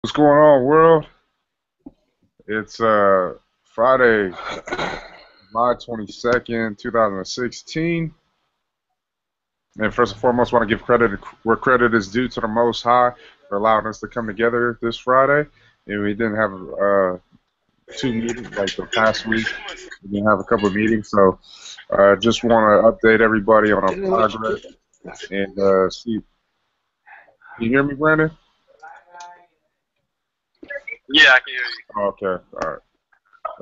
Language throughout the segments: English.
What's going on, world? It's Friday, July 22nd, 2016. And first and foremost, want to give credit where credit is due to the Most High for allowing us to come together this Friday. And we didn't have two meetings like the past week. We didn't have a couple of meetings, so just want to update everybody on our progress and see. Can you hear me, Brandon? Yeah, I can hear you. Okay, all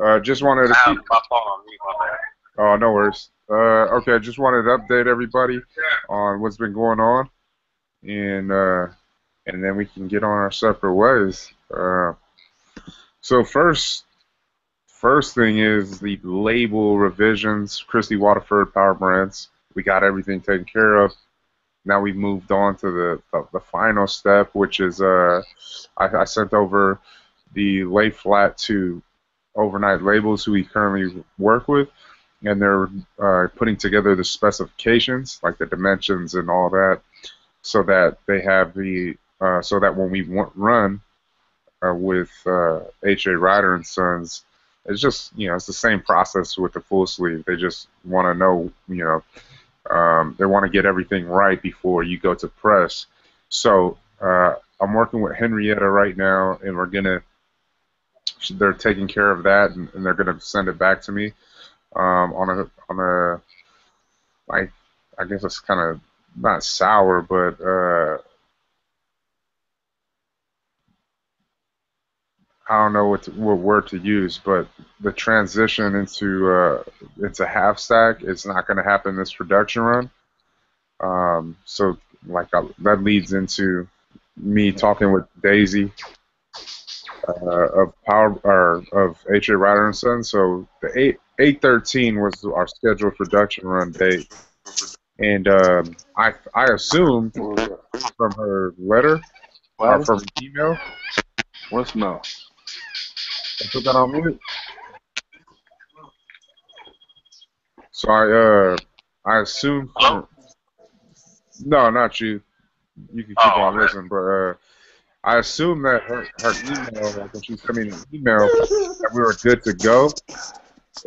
right. Just wanted to I see. have my phone on mute, my bad. Oh, no worries. Okay, just wanted to update everybody on what's been going on, and then we can get on our separate ways. So first thing is the label revisions. Christy Waterford Power Brands. We got everything taken care of. Now we've moved on to the final step, which is I sent over the lay flat to Overnight Labels, who we currently work with, and they're putting together the specifications, like the dimensions and all that, so that they have so that when we run with H.A. Ryder and Sons, it's just it's the same process with the full sleeve. They just want to know they want to get everything right before you go to press. So I'm working with Henrietta right now, and they're taking care of that, and they're gonna send it back to me on a like I guess it's kind of not sour, but I don't know what word to use. But the transition into half stack is not going to happen this production run. So that leads into me talking with Daisy of Power or of H.A. Ryder and Son. So the 813 was our scheduled production run date, and I assumed from her letter or Well, from an email. what's no? I put that on mute. So I assumed Hello? from no, not you. You can keep Oh, on okay. listening, but I assumed that her email, like when she sent me an email, that we were good to go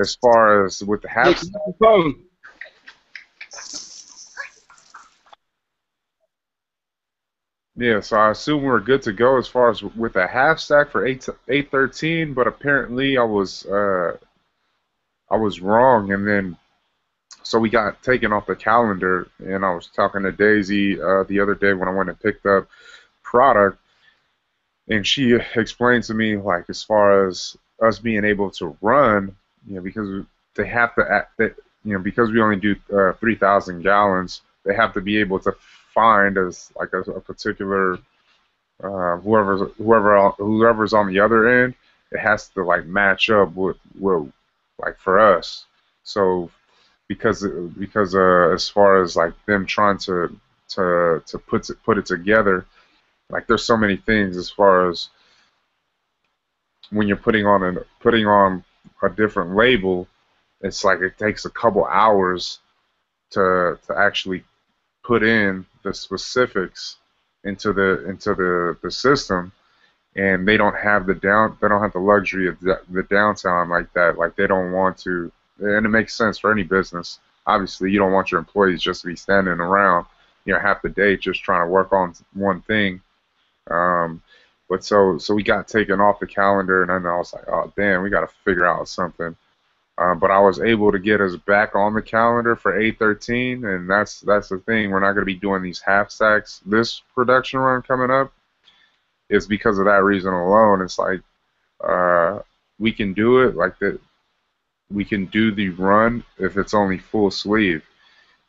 as far as with the Look, half. get the phone. Yeah, so I assumed we were good to go as far as with the half stack for 813, but apparently I was wrong, and then so we got taken off the calendar, and I was talking to Daisy the other day when I went and picked up product, and she explained to me like as far as us being able to run, because they have to act that because we only do 3,000 gallons, they have to be able to find as like a particular whoever's on the other end, it has to like match up with like for us. So because as far as like them trying to put it together, like there's so many things as far as when you're putting on a different label, it's like it takes a couple hours to actually put in the specifics into the system, and they don't have the luxury of the downtime like that. Like they don't want to, and it makes sense for any business. Obviously, you don't want your employees just to be standing around, half the day just trying to work on one thing. Um, but so we got taken off the calendar, and then I was like, oh damn, we got to figure out something. But I was able to get us back on the calendar for 813, and that's the thing. We're not going to be doing these half stacks this production run coming up. It's because of that reason alone. It's like uh, we can do it like that. We can do the run if it's only full sleeve,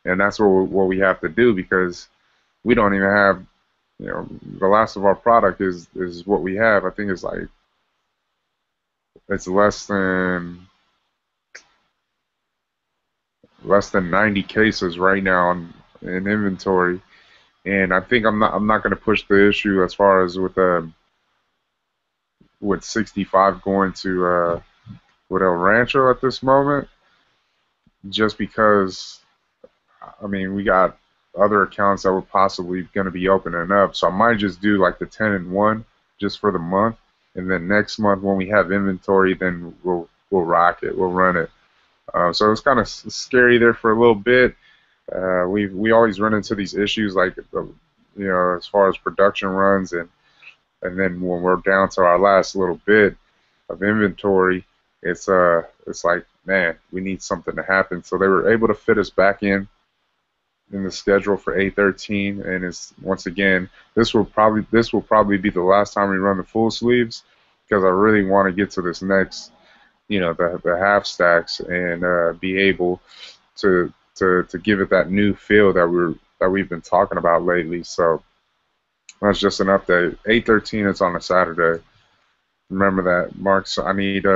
and that's what we have to do because we don't even have the last of our product is what we have. I think it's like it's less than 90 cases right now in inventory, and I think I'm not going to push the issue as far as with 65 going to with El Rancho at this moment, just because I mean we got other accounts that were possibly going to be opening up, so I might just do like the 10 and 1 just for the month, and then next month when we have inventory, then we'll rock it, we'll run it. So it's kind of scary there for a little bit. We always run into these issues like as far as production runs, and then when we're down to our last little bit of inventory, it's like, man, we need something to happen. So they were able to fit us back in the schedule for 8/13, and it's once again this will probably be the last time we run the full sleeves, because I really want to get to this next, the half stacks, and be able to give it that new feel that we've been talking about lately. So that's just an update. 8/13 is on a Saturday. Remember that, Mark. So I need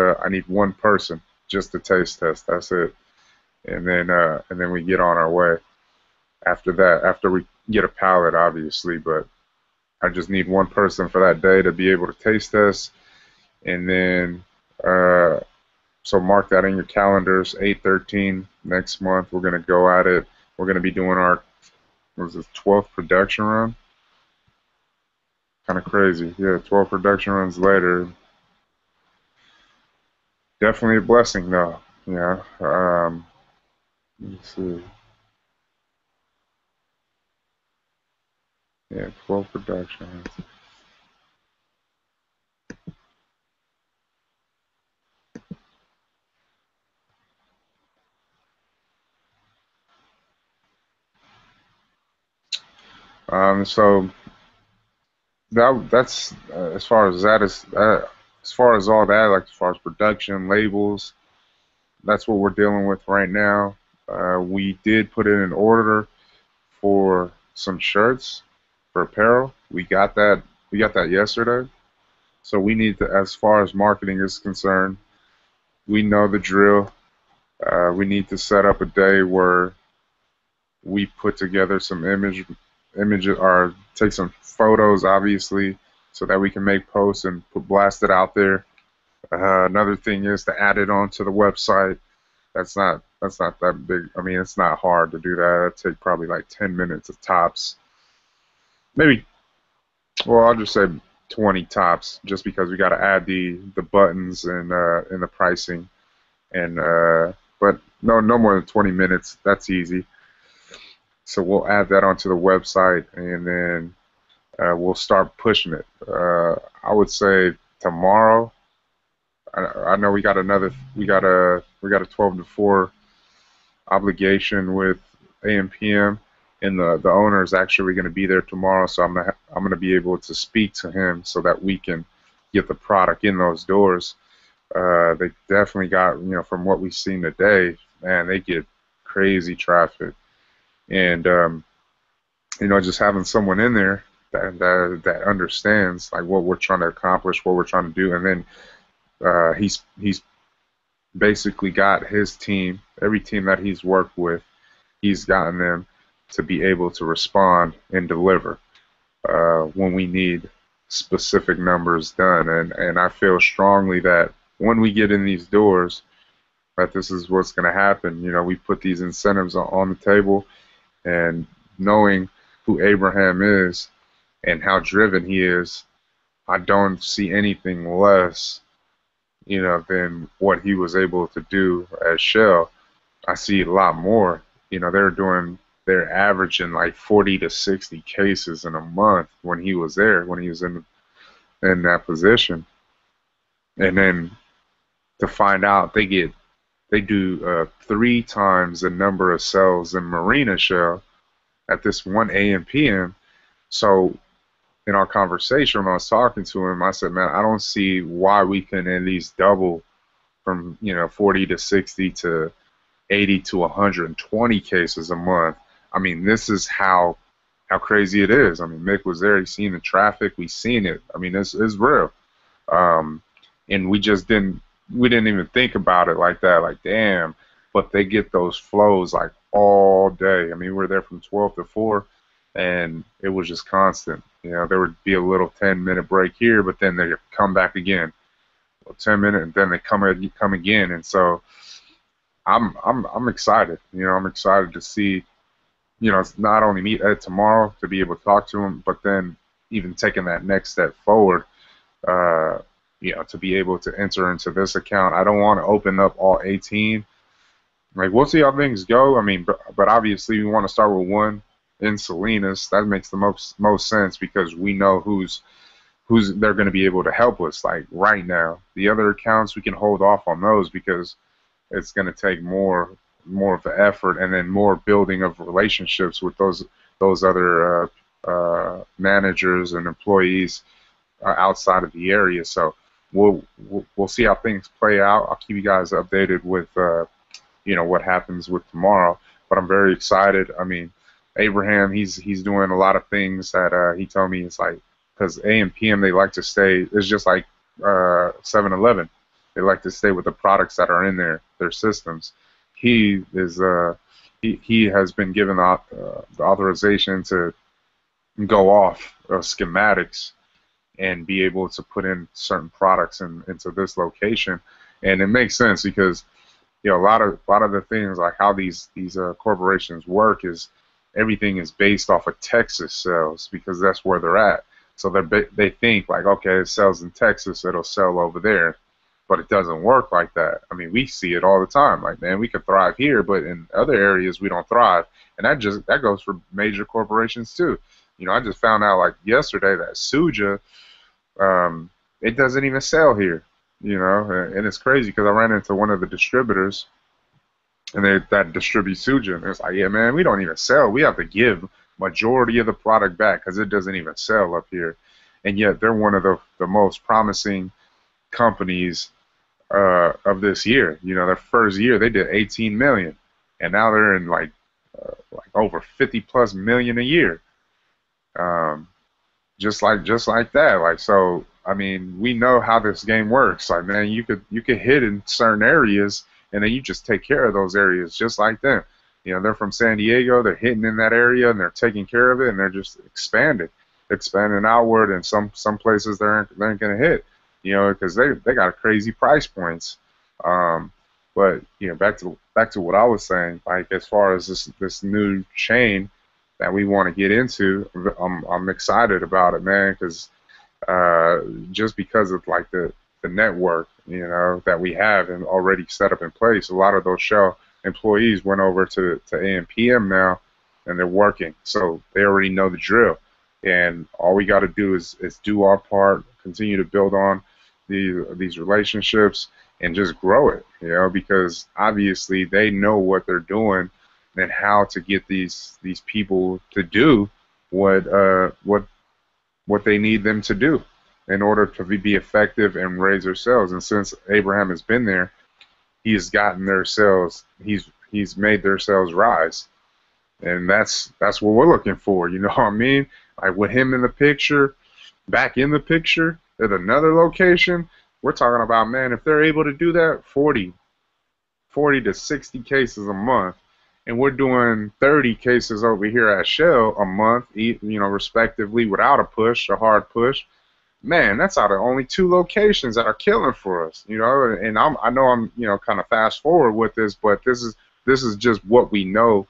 one person just to taste test. That's it, and then we get on our way. After that, after we get a pallet, obviously, but I just need one person for that day to be able to taste test, and then so mark that in your calendars. 8/13 next month. We're gonna go at it. We're gonna be doing our 12th production run. Kind of crazy, yeah. 12 production runs later. Definitely a blessing, though. Yeah. Let's see. Yeah, 12 production runs. So that's as far as that is. As far as all that, like as far as production, labels, that's what we're dealing with right now. We did put in an order for some shirts for apparel. We got that. We got that yesterday. So we need to, as far as marketing is concerned, we know the drill. We need to set up a day where we put together some images, or take some photos, obviously, so that we can make posts and blast it out there. Another thing is to add it onto the website. That's not that big. I mean, it's not hard to do that. It'd take probably like 10 minutes of tops. Maybe, well, I'll just say 20 tops, just because we got to add the buttons and the pricing, and but no more than 20 minutes. That's easy. So we'll add that onto the website, and then we'll start pushing it. I would say tomorrow. I know we got a 12 to 4 obligation with AMPM, and the owner is actually going to be there tomorrow. So I'm gonna be able to speak to him so that we can get the product in those doors. They definitely got, from what we've seen today, man, they get crazy traffic, and just having someone in there that understands like what we're trying to accomplish, what we're trying to do, and then he's basically got his team, every team that he's worked with, he's gotten them to be able to respond and deliver when we need specific numbers done. And I feel strongly that when we get in these doors, that this is what's going to happen. We put these incentives on the table, and knowing who Abraham is and how driven he is, I don't see anything less, than what he was able to do at Shell. I see a lot more. They're averaging like 40 to 60 cases in a month when he was there, when he was in that position. And then to find out they do 3 times the number of cells in Marina Shell at this one AMPM. So in our conversation, when I was talking to him, I said, man, I don't see why we can at least double from 40 to 60 to 80 to 120 cases a month. I mean, this is how crazy it is. I mean, Mick was there. He's seen the traffic. We've seen it. I mean, it's real. And we didn't even think about it like that. Like, damn. But they get those flows like all day. I mean, we're there from 12 to 4, and it was just constant. There would be a little 10-minute break here, but then they'd come back again. 10 minutes, and then they come again. And so I'm excited. I'm excited to see, not only meet Ed tomorrow to be able to talk to him, but then even taking that next step forward uh, to be able to enter into this account. I don't want to open up all 18. Like, we'll see how things go. I mean, but obviously we want to start with one in Salinas. That makes the most sense because we know who's they're going to be able to help us. Like right now, the other accounts we can hold off on those because it's going to take more of the effort and then more building of relationships with those other managers and employees outside of the area. So we'll see how things play out. I'll keep you guys updated with what happens with tomorrow. But I'm very excited. I mean, Abraham, he's doing a lot of things that he told me. It's like because AM PM they like to stay. It's just like 7-Eleven. They like to stay with the products that are in their systems. He is he has been given the authorization to go off schematics and be able to put in certain products into this location, and it makes sense because a lot of the things like how these corporations work is everything is based off of Texas sales because that's where they're at. So they think like, okay, it sells in Texas, it'll sell over there, but it doesn't work like that. I mean, we see it all the time. Like, man, we could thrive here, but in other areas we don't thrive, and that goes for major corporations too. I just found out like yesterday that Suja, it doesn't even sell here. And it's crazy because I ran into one of the distributors, and that distributes Suja, and it's like, yeah, man, we don't even sell. We have to give majority of the product back because it doesn't even sell up here, and yet they're one of the most promising companies of this year. Their first year they did 18 million, and now they're in like over 50 plus million a year. Just like that. Like, so I mean, we know how this game works. Like, man, you could hit in certain areas, and then you just take care of those areas just like them. They're from San Diego. They're hitting in that area, and they're taking care of it, and they're just expanding outward. And some places they ain't gonna hit, because they got crazy price points. But back to what I was saying, like as far as this new chain that we want to get into, I'm excited about it, man, because just because of like the network, that we have and already set up in place. A lot of those Shell employees went over to AMPM now, and they're working, so they already know the drill. And all we got to do is do our part, continue to build on these relationships, and just grow it, because obviously they know what they're doing and how to get these people to do what they need them to do in order to be effective and raise their sales. And since Abraham has been there, he's gotten their sales. He's made their sales rise, and that's what we're looking for. You know what I mean? Like with him in the picture, back in the picture at another location, we're talking about, man, if they're able to do that, 40 to 60 cases a month, and we're doing 30 cases over here at Shell a month, respectively, without a hard push. Man, that's out of only 2 locations that are killing for us, And I know I'm, kind of fast forward with this, but this is just what we know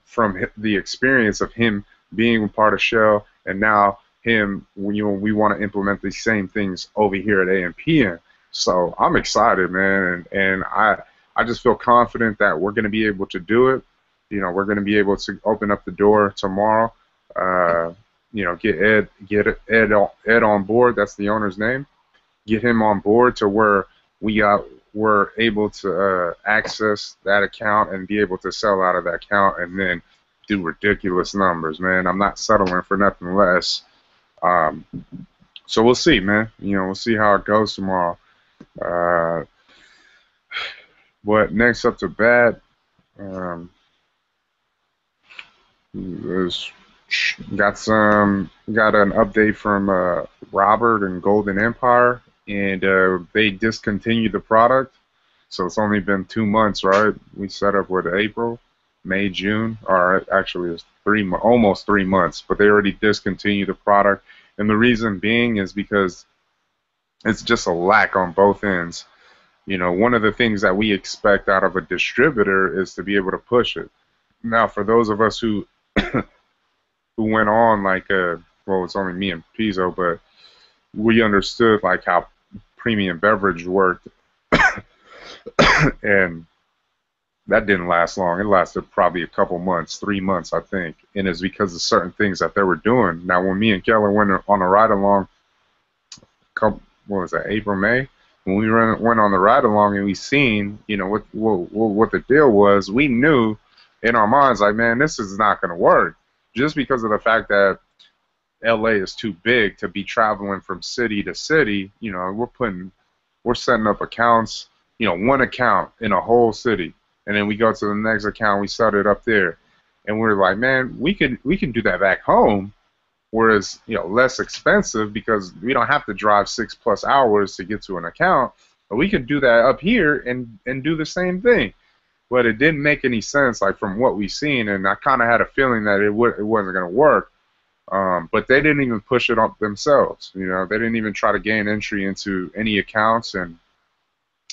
from the experience of him being part of Shell, and now him, we want to implement these same things over here at AMPM. So I'm excited, man, and I just feel confident that we're going to be able to do it. We're going to be able to open up the door tomorrow. Get Ed on board. That's the owner's name. Get him on board to where we're able to access that account and be able to sell out of that account and then do ridiculous numbers, man. I'm not settling for nothing less. So we'll see, man. We'll see how it goes tomorrow. But next up to bat, got an update from Robert and Golden Empire, and they discontinued the product. So it's only been 2 months, right? We set up with April, May, June, or actually it's almost 3 months, but they already discontinued the product. And the reason being is because it's just a lack on both ends. One of the things that we expect out of a distributor is to be able to push it. Now, for those of us who who went on like, well, it's only me and Pizzo, but we understood like how premium beverage worked, and that didn't last long. It lasted probably a couple months, 3 months, I think, and it's because of certain things that they were doing. Now, when me and Keller went on a ride along, what was that, April, May? When we went on the ride along and we seen, what the deal was, we knew in our minds, like, man, this is not going to work, just because of the fact that LA is too big to be traveling from city to city. We're setting up accounts, one account in a whole city, and then we go to the next account, we set it up there, and we're like, man, we can do that back home, whereas less expensive because we don't have to drive 6+ hours to get to an account, but we could do that up here and do the same thing. But it didn't make any sense, like from what we've seen, and I kind of had a feeling that it wasn't going to work. But they didn't even push it up themselves. They didn't even try to gain entry into any accounts, and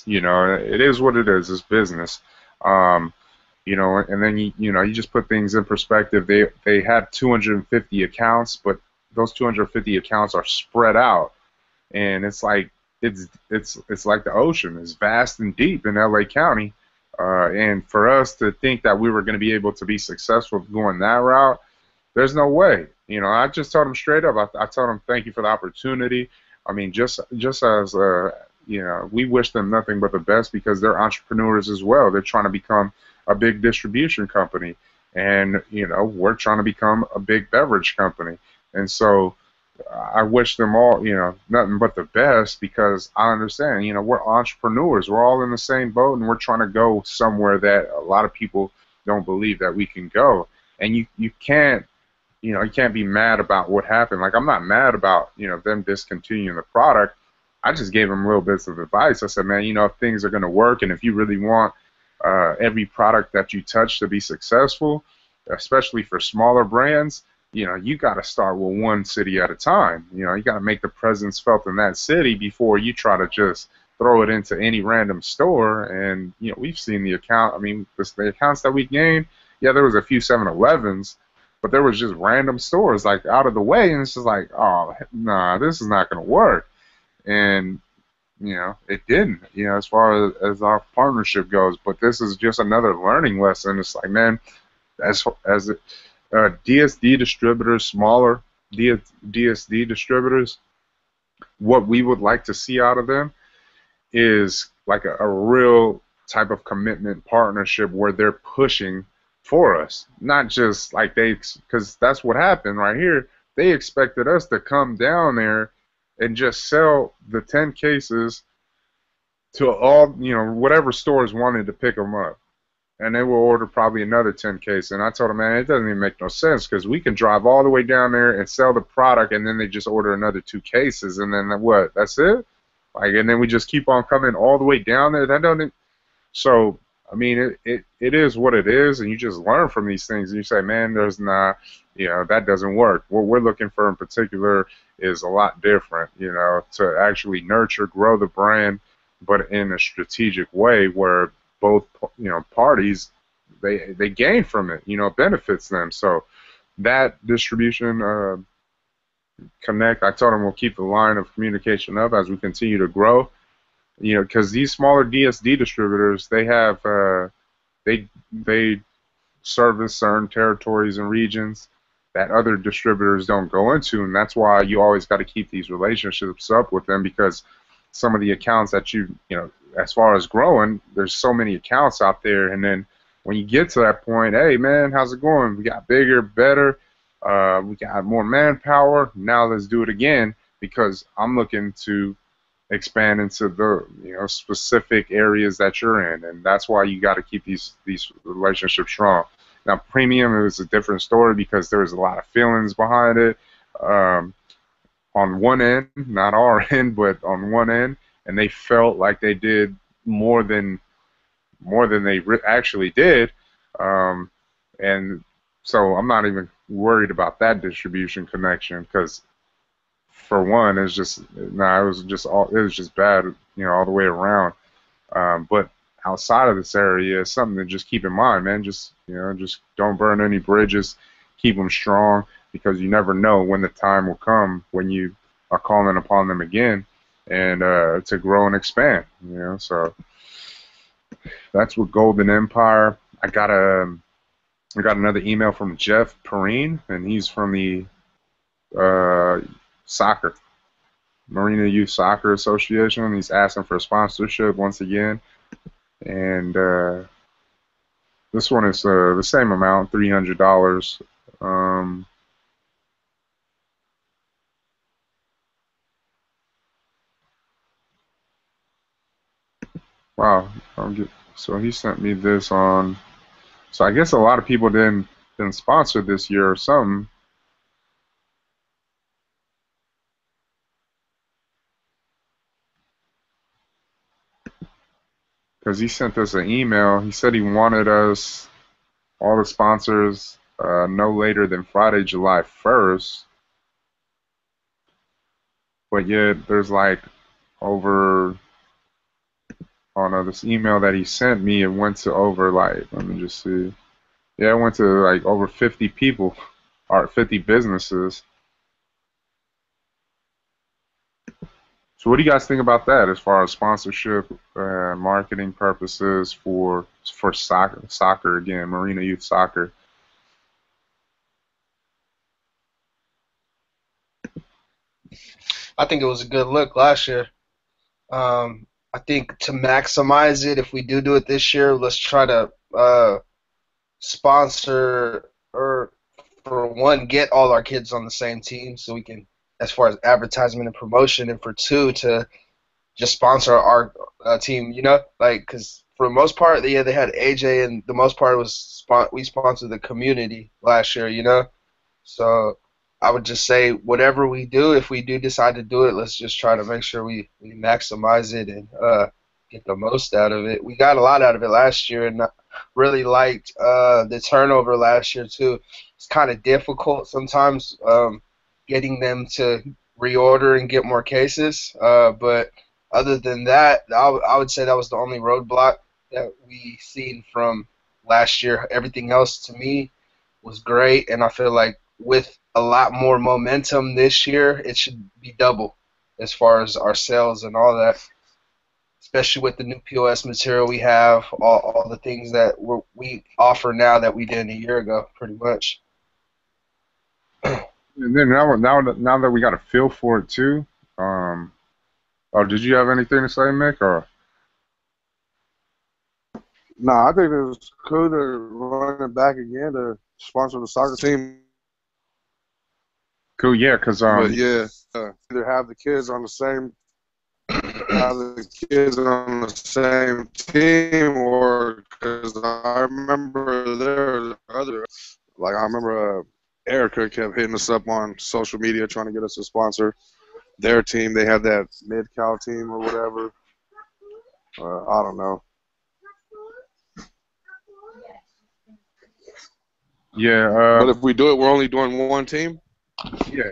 it is what it is. It's business. And then you just put things in perspective. They had 250 accounts, but those 250 accounts are spread out, and it's like like the ocean. It's vast and deep in LA County, and for us to think that we were going to be able to be successful going that route, there's no way. I just told them straight up. I told them thank you for the opportunity. I mean, just as we wish them nothing but the best because they're entrepreneurs as well. They're trying to become a big distribution company, and we're trying to become a big beverage company. And so I wish them all nothing but the best, because I understand we're entrepreneurs. We're all in the same boat, and we're trying to go somewhere that a lot of people don't believe that we can go. And you can't be mad about what happened. Like, I'm not mad about them discontinuing the product. I just gave them little bits of advice. I said, man, if things are going to work, and if you really want every product that you touch to be successful, especially for smaller brands, you got to start with one city at a time. You got to make the presence felt in that city before you try to just throw it into any random store. And we've seen the accounts that we gained. Yeah, there was a few 7-Elevens, but there was just random stores like out of the way, and it's just like, oh, nah, this is not going to work. And it didn't, as far as our partnership goes. But this is just another learning lesson. It's like, man, as DSD distributors, smaller DSD distributors, what we would like to see out of them is like a real type of commitment partnership where they're pushing for us, not just like because that's what happened right here. They expected us to come down there and just sell the 10 cases to all, whatever stores wanted to pick them up. And they will order probably another 10 cases. And I told them, man, it doesn't even make no sense, because we can drive all the way down there and sell the product, and then they just order another 2 cases, and then what? That's it? Like, and then we just keep on coming all the way down there. That doesn't. So, I mean, it is what it is, and you just learn from these things. And you say, man, there's not, that doesn't work. What we're looking for in particular is a lot different, to actually nurture, grow the brand, but in a strategic way where both, parties, they gain from it, benefits them. So that distribution connect, I told them we'll keep the line of communication up as we continue to grow. Because these smaller DSD distributors, they have they service certain territories and regions that other distributors don't go into, and that's why you always got to keep these relationships up with them, because some of the accounts that as far as growing, there's so many accounts out there, and then when you get to that point, hey man, how's it going? We got bigger, better, we got more manpower. Now let's do it again, because I'm looking to expand into the specific areas that you're in, and that's why you got to keep these relationships strong. Now, premium is a different story, because there's a lot of feelings behind it. On one end, not our end, but on one end, and they felt like they did more than they actually did, and so I'm not even worried about that distribution connection, because for one, it was just it was just bad, all the way around. But outside of this area, it's something to just keep in mind, man. Just don't burn any bridges. Keep them strong, because you never know when the time will come when you are calling upon them again, and to grow and expand. So that's with Golden Empire. I got another email from Jeff Perrine, and he's from the uh, soccer Marina Youth Soccer Association. He's asking for sponsorship once again, and this one is the same amount, $300. Um, wow. So he sent me this on. So I guess a lot of people didn't sponsor this year or something. Because he sent us an email. He said he wanted us, all the sponsors, no later than Friday, July 1st. But yet there's like over on this email that he sent me, it went to over like, let me just see. Yeah, it went to like over 50 people or 50 businesses. So what do you guys think about that as far as sponsorship, marketing purposes for soccer again, Marina Youth Soccer? I think it was a good look last year. I think to maximize it, if we do it this year, let's try to sponsor or for one, get all our kids on the same team so we can, as far as advertisement and promotion, and for two, to just sponsor our team. Like because for the most part, yeah, they had AJ, and the most part was we sponsored the community last year. So I would just say whatever we do, if we do decide to do it, let's just try to make sure we maximize it and get the most out of it. We got a lot out of it last year, and I really liked the turnover last year too. It's kind of difficult sometimes getting them to reorder and get more cases, but other than that, I would say that was the only roadblock that we seen from last year. Everything else to me was great, and I feel like with a lot more momentum this year, it should be double as far as our sales and all that, especially with the new POS material we have, all the things that we offer now that we did a year ago, pretty much. And then now that we got a feel for it too, oh, did you have anything to say, Mick? Or Nah, I think it was cool to run it back again to sponsor the soccer team. cool, yeah, because But yeah, either have the kids on the same team, or because I remember there other I remember Erica kept hitting us up on social media trying to get us to sponsor their team. They had that mid-cal team or whatever. I don't know. yeah, But if we do it, we're only doing one team. yeah.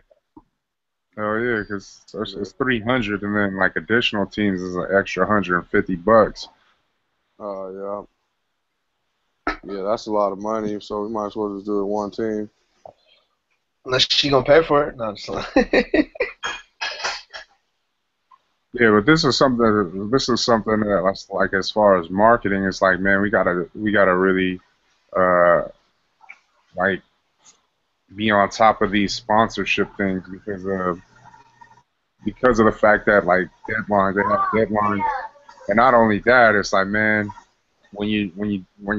Oh yeah, because it's 300, and then like additional teams is an extra $150. Yeah. Yeah, that's a lot of money, so we might as well just do it one team. Unless she gonna pay for it. No, just Yeah, but this is something that that's like as far as marketing, it's like, man, we gotta really uh like be on top of these sponsorship things because of the fact that like they have deadlines, and not only that, it's like, man, when you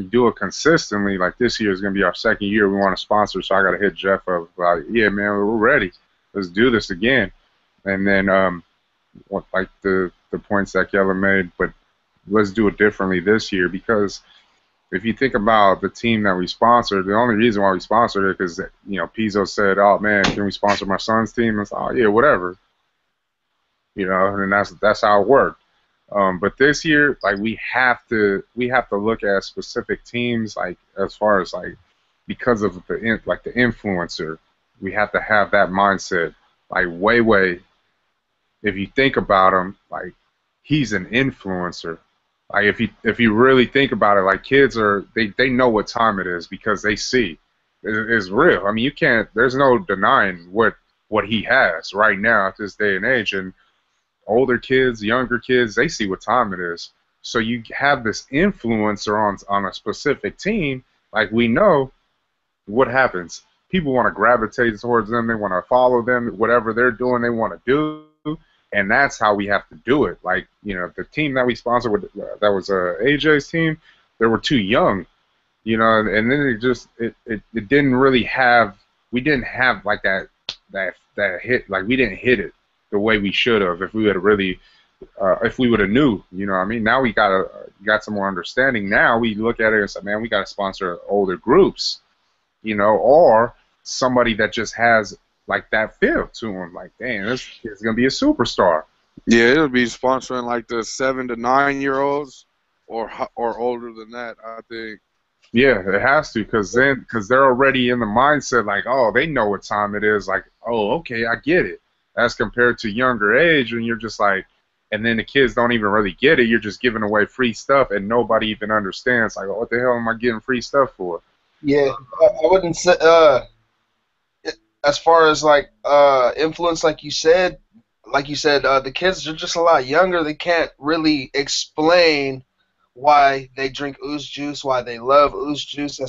do it consistently, like this year is gonna be our second year, we want to sponsor, so I gotta hit Jeff up like, yeah, man, we're ready, let's do this again, and then like the points that Keller made, but let's do it differently this year because if you think about the team that we sponsored, the only reason why we sponsored it because Pizzo said, "Oh man, can we sponsor my son's team?" And it's, "Oh yeah, whatever," and that's how it worked. But this year, like we have to look at specific teams, like as far as like because of the influencer, we have to have that mindset, like way. If you think about him, like he's an influencer. Like if you really think about it, like kids they know what time it is because they see it's real. I mean, you can't. There's no denying what what he has right now at this day and age. And older kids, younger kids, they see what time it is. So you have this influencer on a specific team, like we know what happens. People want to gravitate towards them. They want to follow them. Whatever they're doing, they want to do. And that's how we have to do it. Like, the team that we sponsored, that was AJ's team, they were too young, and then it didn't really have, we didn't have like that hit, like we didn't hit it the way we should have if we would have really, if we would have knew, what I mean? Now we got some more understanding. Now we look at it and say, man, we got to sponsor older groups, or somebody that just has like that feel to him. Like, dang, this kid's gonna be a superstar. Yeah, it'll be sponsoring like the 7 to 9-year-olds or older than that, I think. Yeah, it has to, because they're already in the mindset like, oh, they know what time it is. Like, oh, okay, I get it. As compared to younger age, and you're just like, and then the kids don't even really get it. You're just giving away free stuff, and nobody even understands. Like, what the hell am I getting free stuff for? Yeah, I wouldn't say. As far as like influence, like you said, the kids are just a lot younger. They can't really explain why they drink ooze juice, why they love ooze juice,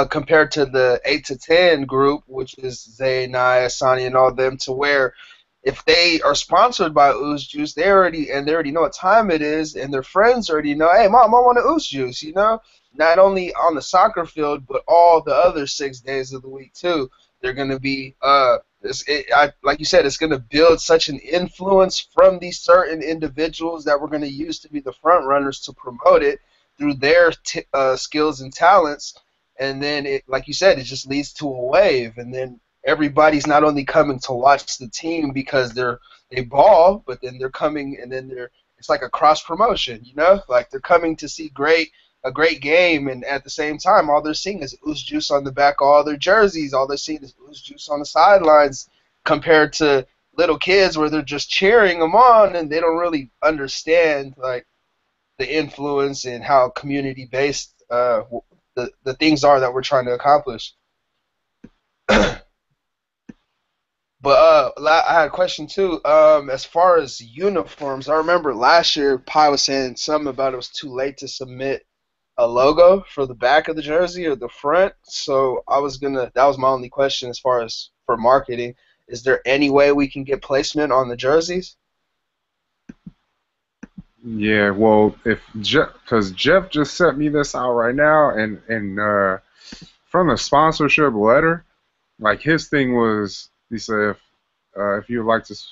compared to the 8 to 10 group, which is Zay, Naya, Asani, and all them, to where if they are sponsored by ooze juice, they already know what time it is, and their friends already know, hey, mom, I want an ooze juice, Not only on the soccer field, but all the other 6 days of the week too. They're going to be, like you said, it's going to build such an influence from these certain individuals that we're going to use to be the front runners to promote it through their skills and talents. And then, like you said, it just leads to a wave. And then everybody's not only coming to watch the team because they ball, but then they're coming, and then it's like a cross promotion, Like they're coming to see a great game, and at the same time, all they're seeing is ooze juice on the back of all their jerseys. All they're seeing is ooze juice on the sidelines, compared to little kids where they're just cheering them on, and they don't really understand like the influence and how community based the things are that we're trying to accomplish. But I had a question too. As far as uniforms, I remember last year Pi was saying something about it was too late to submit a logo for the back of the jersey or the front. So that was my only question as far as for marketing. Is there any way we can get placement on the jerseys? Yeah, well, because Jeff just sent me this out right now, and from the sponsorship letter, like his thing was, he said, if you would like to, so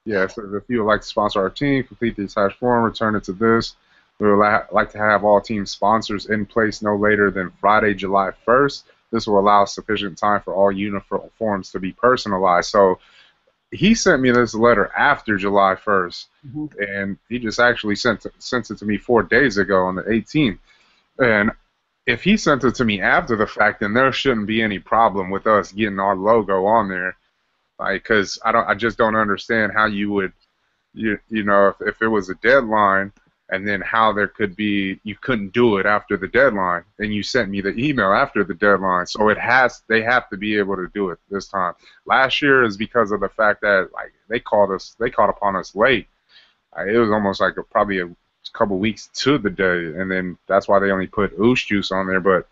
if you would like to sponsor our team, complete the attached form, return it to this. We would like to have all team sponsors in place no later than Friday, July 1st. This will allow sufficient time for all uniforms to be personalized. So he sent me this letter after July 1st, and he just actually sent it to me 4 days ago on the 18th. And if he sent it to me after the fact, then there shouldn't be any problem with us getting our logo on there. Like, because I just don't understand how you would, if it was a deadline, and then how there could be, you couldn't do it after the deadline, and you sent me the email after the deadline. So they have to be able to do it this time. Last year is because of the fact that like they caught upon us late. It was almost like probably a couple weeks to the day, and then that's why they only put ooze juice on there. But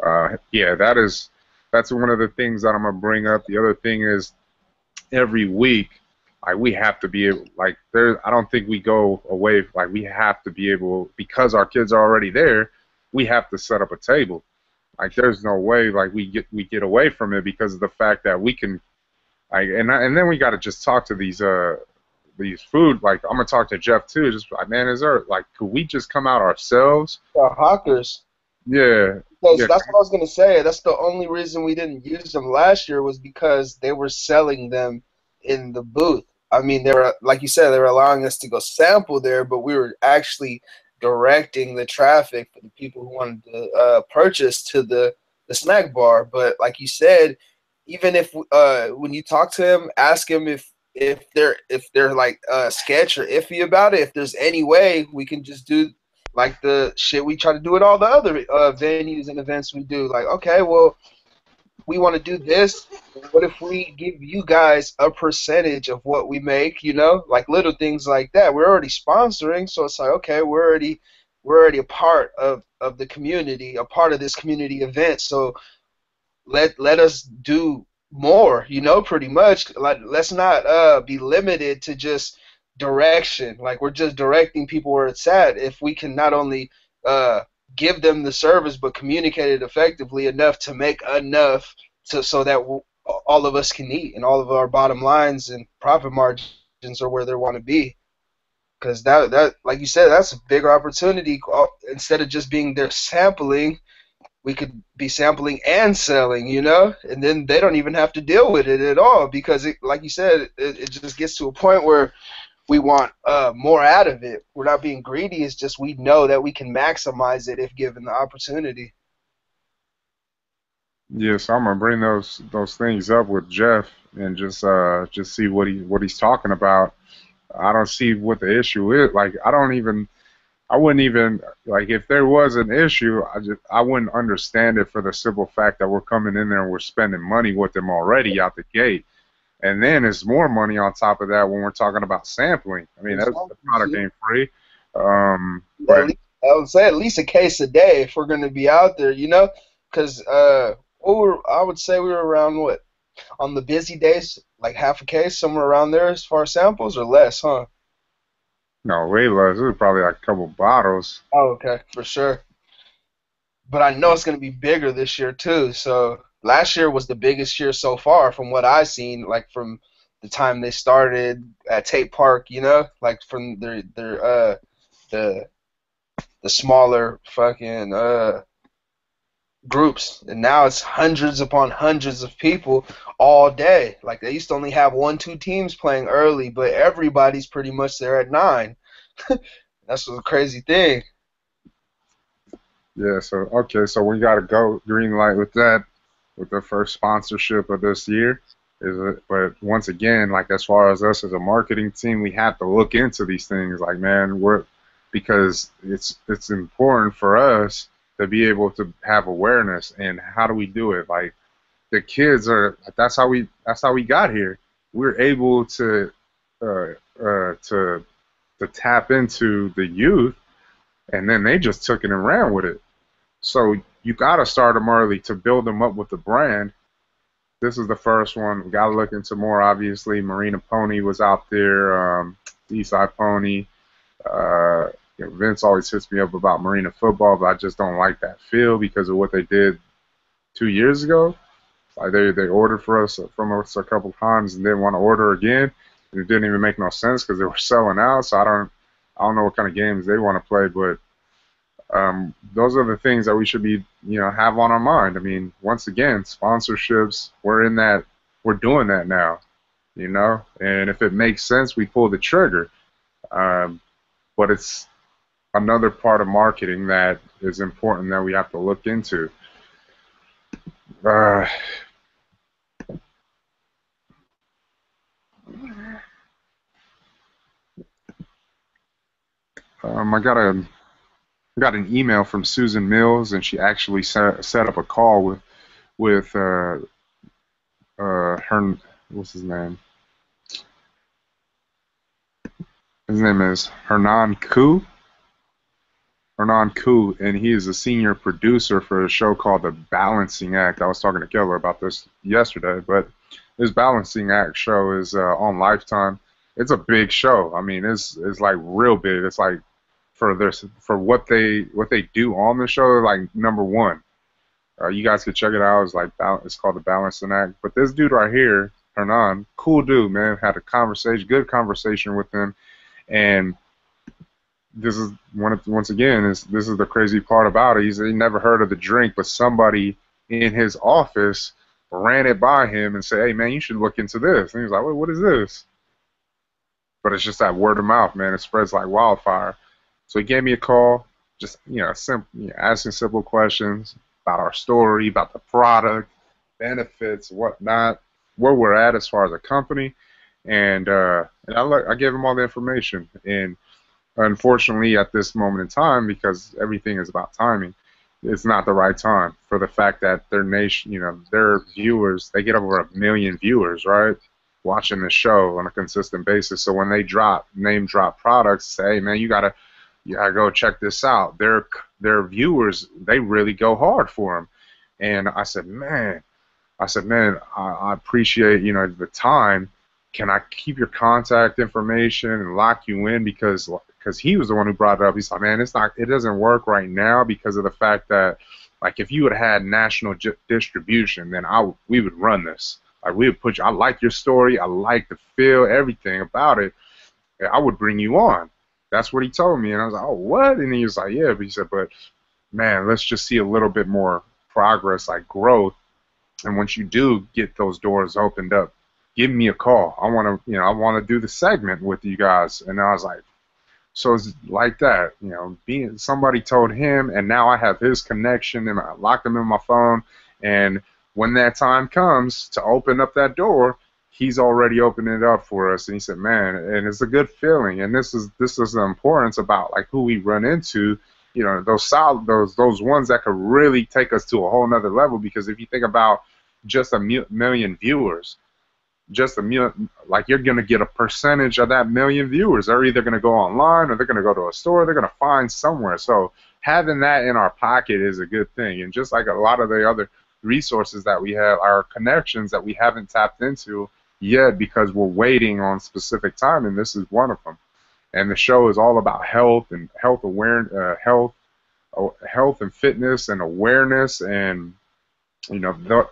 that's one of the things that I'm gonna bring up. The other thing is, every week, like, we have to be able, like, I don't think we go away, like, we have to be able, because our kids are already there, we have to set up a table. Like, there's no way, like, we get away from it because of the fact that we can, like, and then we got to just talk to these food, like, I'm gonna talk to Jeff too, just like, man, could we just come out ourselves? Hawkers. Yeah. That's what I was gonna say. That's the only reason we didn't use them last year, was because they were selling them in the booth. I mean, they were, like you said, they were allowing us to go sample there, but we were actually directing the traffic for the people who wanted to purchase to the snack bar. But like you said, even if when you talk to him, ask him if they're like sketch or iffy about it, if there's any way we can just do like the shit we try to do at all the other venues and events we do. Like, okay, well, we want to do this. What if we give you guys a percentage of what we make? You know, like little things like that. We're already sponsoring, so it's like, okay, we're already a part of the community, a part of this community event. So let us do more, you know, pretty much. Like, let's not be limited to just direction. Like, we're just directing people where it's at. If we can not only uh give them the service but communicate it effectively enough to make enough so that all of us can eat and all of our bottom lines and profit margins are where they want to be. Because that, like you said, that's a bigger opportunity. Instead of just being there sampling, we could be sampling and selling, you know, and then they don't even have to deal with it at all because, like you said, it just gets to a point where we want more out of it. We're not being greedy. It's just we know that we can maximize it if given the opportunity. Yeah, so I'm gonna bring those things up with Jeff and just see what he's talking about. I don't see what the issue is. Like I wouldn't even like if there was an issue, I wouldn't understand it for the simple fact that we're coming in there and we're spending money with them already out the gate. And then there's more money on top of that when we're talking about sampling. I mean, the product ain't free. But I would say at least a case a day if we're going to be out there, you know, because I would say we were around what on the busy days, like half a case, somewhere around there as far as samples or less, huh? no, way less. It was probably like a couple bottles. Oh, okay, for sure. But I know it's going to be bigger this year too. So last year was the biggest year so far from what I've seen, like from the time they started at Tate Park, you know, like from the the smaller fucking groups, and now it's hundreds upon hundreds of people all day. Like they used to only have one, two teams playing early, but everybody's pretty much there at 9. That's the crazy thing. Yeah, so okay, so we got to go green light with that, with the first sponsorship of this year. Is it? But once again, like as far as us as a marketing team, we have to look into these things. Like, man, because it's important for us to be able to have awareness. And how do we do it? Like the kids are. That's how we got here. We're able uh, to tap into the youth, and then they just took it and ran with it. So you got to start them early to build them up with the brand. This is the first one. We got to look into more. Obviously, Marina Pony was out there. Eastside Pony. Vince always hits me up about Marina football, but I just don't like that feel because of what they did 2 years ago. Like they ordered from us a couple times and didn't want to order again. And it didn't even make no sense because they were selling out. So I don't know what kind of games they want to play, but those are the things that we should be, have on our mind. I mean, once again, sponsorships, we're doing that now, and if it makes sense, we pull the trigger. But it's another part of marketing that is important that we have to look into. Uh, I got an email from Susan Mills, and she actually set up a call with her. What's his name? His name is Hernan Koo. Hernan Koo, and he is a senior producer for a show called The Balancing Act. I was talking to Keller about this yesterday, but this Balancing Act show is on Lifetime. It's a big show. I mean, it's like real big. It's like for what they do on the show, like number one. You guys could check it out. It's called The Balancing Act. But this dude right here, Hernan, cool dude, man. Had a good conversation with him, and this is once again this is the crazy part about it. He never heard of the drink, but somebody in his office ran it by him and said, "Hey, man, you should look into this." And he was like, "What is this?" But it's just that word of mouth, man. It spreads like wildfire. So he gave me a call, just asking simple questions about our story, about the product, benefits, whatnot, where we're at as far as a company, and I gave him all the information. And unfortunately, at this moment in time, because everything is about timing, it's not the right time for the fact that their nation, their viewers, they get over 1 million viewers, right, watching the show on a consistent basis. So when they name drop products, say, hey man, you gotta go check this out. Their viewers, they really go hard for them. And I said, man, I appreciate, the time. Can I keep your contact information and lock you in because he was the one who brought it up. He's like, man, it doesn't work right now because of the fact that, like, if you would have had national distribution, then we would run this. Like, we would put you. I like your story. I like the feel, everything about it. I would bring you on. That's what he told me, and I was like, oh, what? And he was like, yeah, but he said, but man, let's just see a little bit more progress, like growth. And once you do get those doors opened up, give me a call. I want to do the segment with you guys. And I was like, so it's like that, being somebody told him, and now I have his connection, and I locked him in my phone. And when that time comes to open up that door, he's already opened it up for us. And he said, man, and it's a good feeling. And this is the importance about like who we run into. Those ones that could really take us to a whole nother level. Because if you think about just a million viewers, like you're going to get a percentage of that million viewers. They're either going to go online or they're going to go to a store. They're going to find somewhere. So having that in our pocket is a good thing. And just like a lot of the other resources that we have, our connections that we haven't tapped into yet because we're waiting on specific time, and this is one of them. And the show is all about health and health and fitness and awareness, and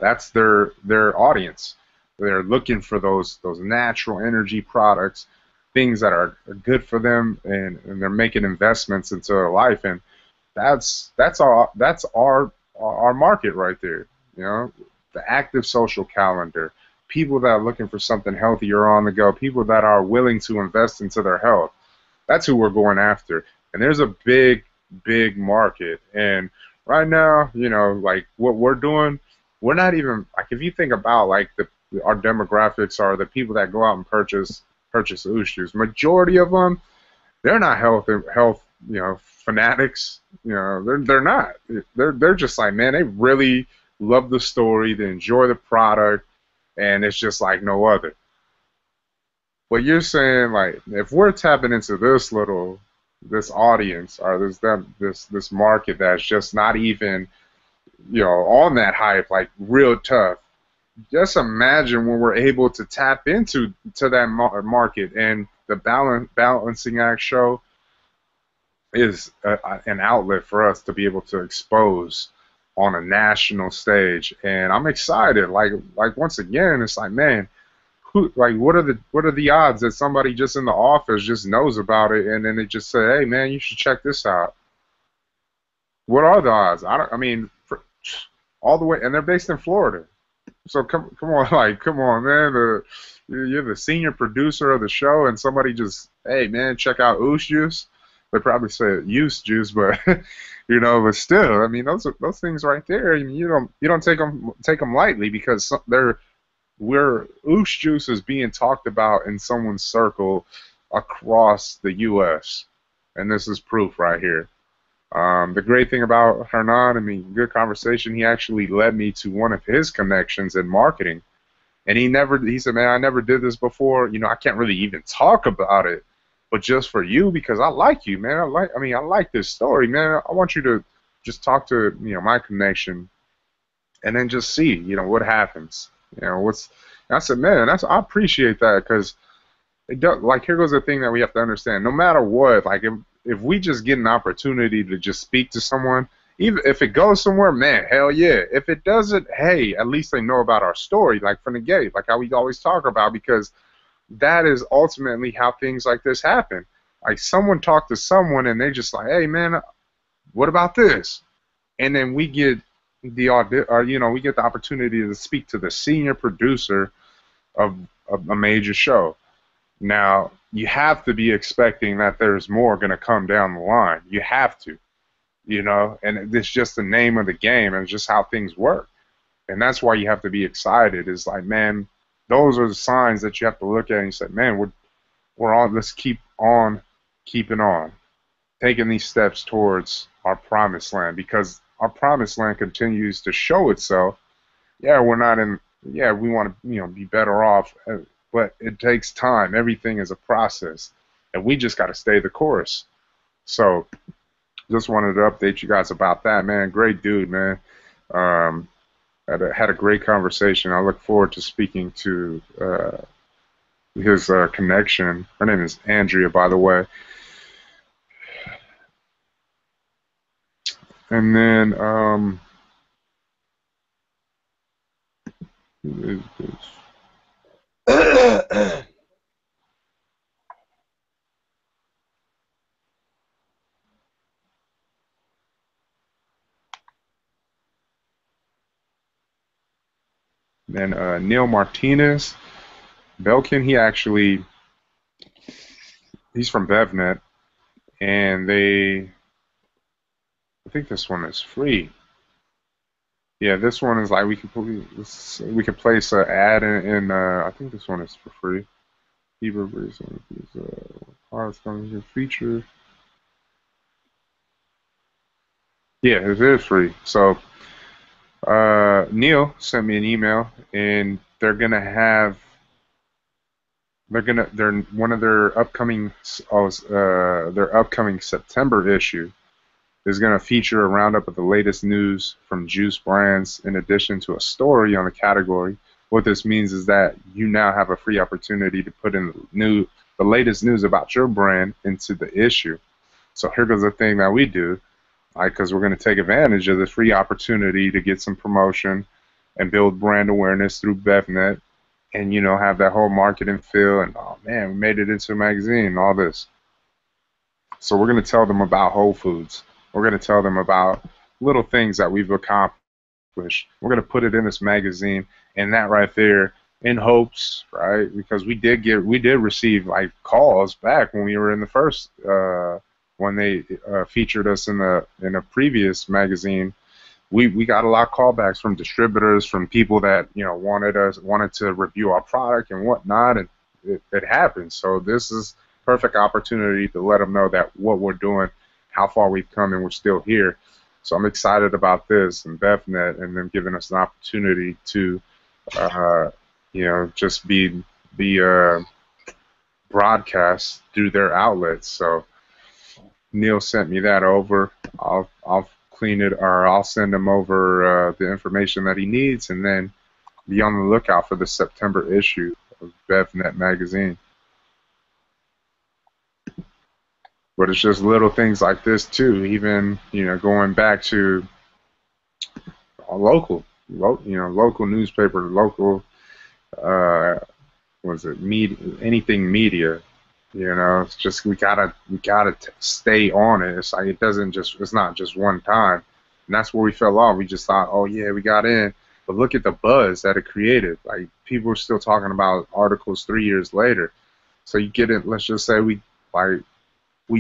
that's their audience. They're looking for those natural energy products, things that are good for them, and they're making investments into their life, and that's our market right there. The active social calendar, people that are looking for something healthier on the go, people that are willing to invest into their health. That's who we're going after, and there's a big market. And right now, like what we're doing, we're not even like, if you think about like our demographics are the people that go out and purchase Oosh Juice. Majority of them, they're not health fanatics. They're not. They're just like, man, they really love the story, they enjoy the product, and it's just like no other. But you're saying, like, if we're tapping into this audience or this market that's just not even on that hype, like real tough. Just imagine when we're able to tap into that market, and the Balancing Act show is an outlet for us to be able to expose on a national stage. And I'm excited. Like once again, it's like, man, what are the odds that somebody just in the office just knows about it, and then they just say, hey man, you should check this out? What are the odds? All the way, and they're based in Florida. So come on, man. You're the senior producer of the show, and somebody just, hey, man, check out Oosh Juice. They probably say Use Juice, but but still, I mean, those things right there. I mean, you don't take them lightly, because Oosh Juice is being talked about in someone's circle across the U.S., and this is proof right here. The great thing about Hernan, I mean, good conversation, he actually led me to one of his connections in marketing. And he said, man, I never did this before. I can't really even talk about it, but just for you, because I like you, man. I like this story, man. I want you to just talk to, my connection, and then just see, what happens. I said, man, I appreciate that, because here goes the thing that we have to understand. No matter what, like, if we just get an opportunity to just speak to someone, even if it goes somewhere, man, hell yeah. If it doesn't, hey, at least they know about our story, like from the gate, like how we always talk about, because that is ultimately how things like this happen. Like, someone talked to someone, and they just like, hey, man, what about this? And then we get we get the opportunity to speak to the senior producer of a major show. Now, you have to be expecting that there's more going to come down the line. You have to, and it's just the name of the game, and it's just how things work. And that's why you have to be excited. It's like, man, those are the signs that you have to look at and you say, man, we're on, let's keep on keeping on, taking these steps towards our promised land. Because our promised land continues to show itself, yeah, we're not in. Yeah, we want to be better off, but it takes time. Everything is a process, and we just got to stay the course. So just wanted to update you guys about that, man. Great dude, man. Um, had a great conversation. I look forward to speaking to his connection. Her name is Andrea, by the way. And then, who is this? Then Neil Martinez. Belkin, he's from BevNet, and I think this one is free. Yeah, this one is like we could place an ad in I think this one is for free. Hebrew parts coming here feature. Yeah, it is free. So Neil sent me an email, and they're one of their upcoming September issue is going to feature a roundup of the latest news from juice brands in addition to a story on the category. What this means is that you now have a free opportunity to put in the latest news about your brand into the issue. So here goes the thing that we do, because we're going to take advantage of this free opportunity to get some promotion and build brand awareness through BevNet, and have that whole marketing feel, and oh man, we made it into a magazine and all this. So we're going to tell them about Whole Foods. We're going to tell them about little things that we've accomplished. We're going to put it in this magazine, and that right there, in hopes, right? Because we did receive like calls back when we were in the first when they featured us in a previous magazine. We got a lot of callbacks from distributors, from people that wanted to review our product and whatnot, and it happened. So this is perfect opportunity to let them know that what we're doing, how far we've come, and we're still here. So I'm excited about this and BevNet and them giving us an opportunity to, just be broadcast through their outlets. So Neil sent me that over. I'll clean it, or I'll send him over the information that he needs, and then be on the lookout for the September issue of BevNet magazine. But it's just little things like this too. Even going back to a local newspaper, local anything media. It's just we gotta stay on it. It's like it's not just one time, and that's where we fell off. We just thought, oh yeah, we got in, but look at the buzz that it created. Like people are still talking about articles 3 years later. So you get it. Let's just say we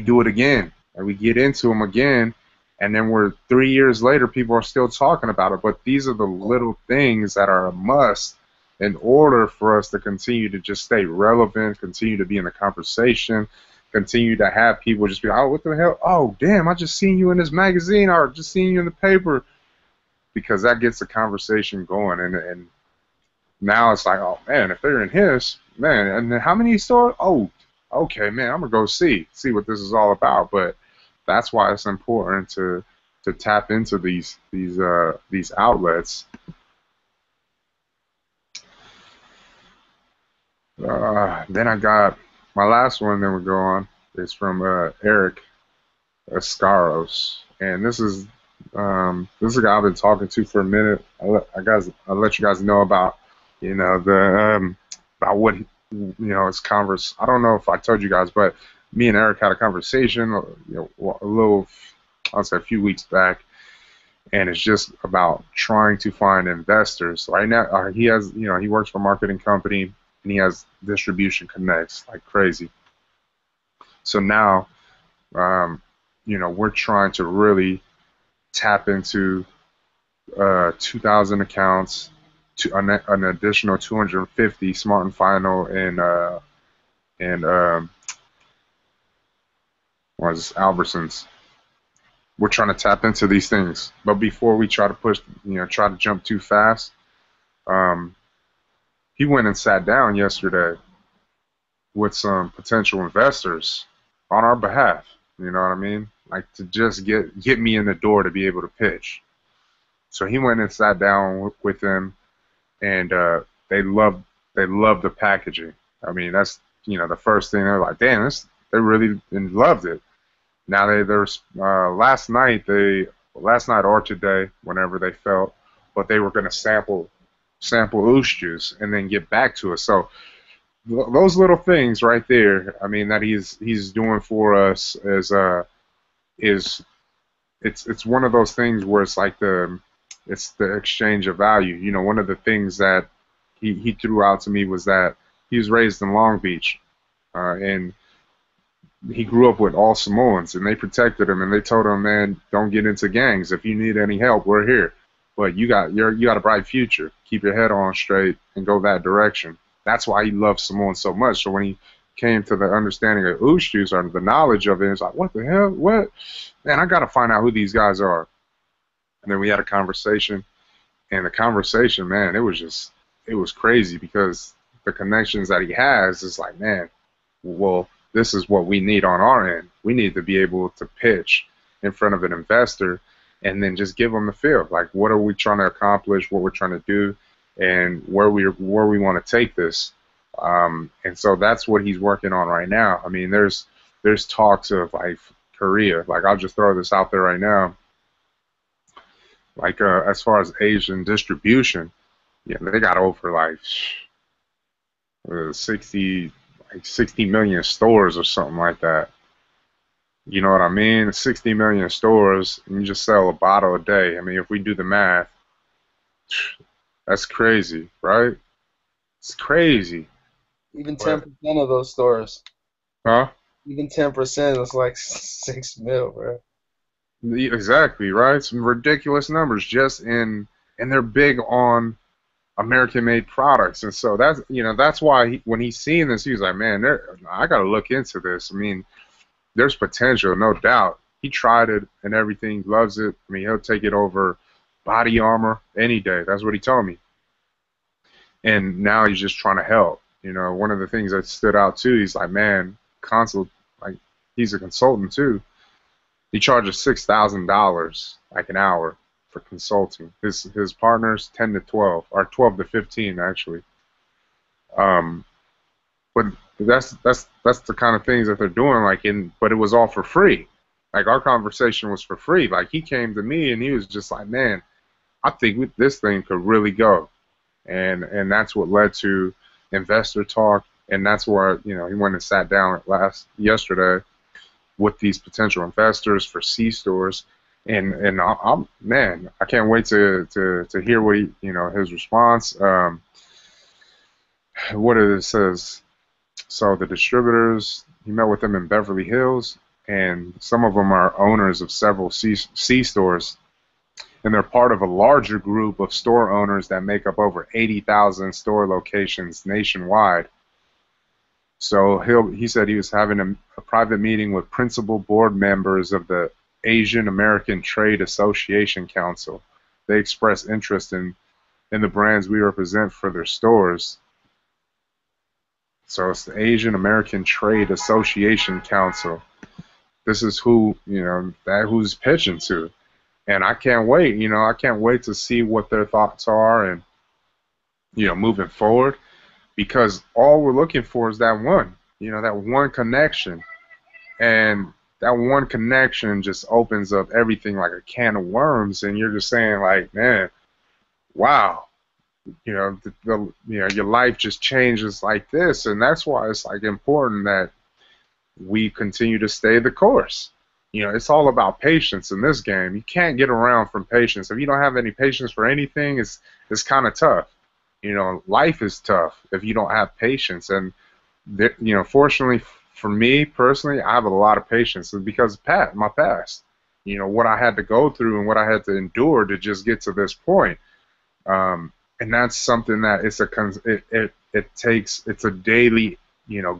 do it again, and we get into them again, and then we're 3 years later, people are still talking about it. But these are the little things that are a must in order for us to continue to just stay relevant, continue to be in the conversation, continue to have people just be, oh, what the hell? Oh, damn, I just seen you in this magazine, or just seen you in the paper, because that gets the conversation going. And now it's like, oh, man, if they're in his, man, and then how many stores? Oh, okay, man, I'm gonna go see what this is all about. But that's why it's important to tap into these outlets. Then I got my last one. Then we go on. It's from Eric Ascaros, and this is a guy I've been talking to for a minute. I'll let you guys know about about what his converse. I don't know if I told you guys, but me and Eric had a conversation, I'll say a few weeks back, and it's just about trying to find investors. Right now, he works for a marketing company, and he has distribution connects like crazy. So now, we're trying to really tap into 2,000 accounts, to an additional 250 Smart and Final and Albertsons. we're trying to tap into these things. But before we try to push, try to jump too fast, um, he went and sat down yesterday with some potential investors on our behalf. You know what I mean? Like to just get me in the door to be able to pitch. So he went and sat down with them, and they loved the packaging. I mean, that's the first thing they're like, damn, they really loved it. Now there's last night or today, whenever they felt, but they were going to sample Oost juice and then get back to us. So those little things right there, I mean, that he's doing for us is it's one of those things where it's like it's the exchange of value. One of the things that he threw out to me was that he was raised in Long Beach, and he grew up with all Samoans, and they protected him, and they told him, man, don't get into gangs. If you need any help, we're here. But you got a bright future. Keep your head on straight and go that direction. That's why he loves Samoans so much. So when he came to the understanding of Oost juice or the knowledge of it, it's like, what the hell? What? Man, I got to find out who these guys are. And then we had a conversation, and the conversation, man, it was crazy because the connections that he has is like, man, well, this is what we need on our end. We need to be able to pitch in front of an investor and then just give them the feel. Like, what are we trying to accomplish, what we're trying to do, and where we want to take this. And so that's what he's working on right now. I mean, there's talks of, like, Korea. Like, I'll just throw this out there right now. Like, as far as Asian distribution, yeah, they got over, like, 60 million stores or something like that. You know what I mean? 60 million stores, and you just sell a bottle a day. I mean, if we do the math, that's crazy, right? It's crazy. Even 10% of those stores. Huh? Even 10% is like 6 mil, bro. Exactly, right? Some ridiculous numbers and they're big on American-made products, and so that's why when he's seeing this, he's like, man, I got to look into this. I mean, there's potential, no doubt. He tried it and everything, loves it. I mean, he'll take it over Body Armor any day. That's what he told me. And now he's just trying to help. One of the things that stood out too, he's like, man, like, he's a consultant too. He charges $6,000 like an hour for consulting. His partners 10 to 12 or 12 to 15 actually. But that's the kind of things that they're doing. But it was all for free. Like, our conversation was for free. Like, he came to me and he was just like, man, I think this thing could really go, and that's what led to investor talk, and that's where he went and sat down yesterday with these potential investors for C stores, and I'm man, I can't wait to hear what his response. What it says. So the distributors, he met with them in Beverly Hills, and some of them are owners of several C stores, and they're part of a larger group of store owners that make up over 80,000 store locations nationwide. So he said he was having a private meeting with principal board members of the Asian American Trade Association Council. They expressed interest in the brands we represent for their stores. So it's the Asian American Trade Association Council. This is who, who's pitching to. And I can't wait, I can't wait to see what their thoughts are and, moving forward, because all we're looking for is that one connection. And that one connection just opens up everything like a can of worms, and you're just saying, like, man, wow, your life just changes like this. And that's why it's like important that we continue to stay the course. It's all about patience in this game. You can't get around from patience. If you don't have any patience for anything, it's kind of tough. Life is tough if you don't have patience. And fortunately for me personally, I have a lot of patience because of my past. What I had to go through and what I had to endure to just get to this point. And that's something that it's a daily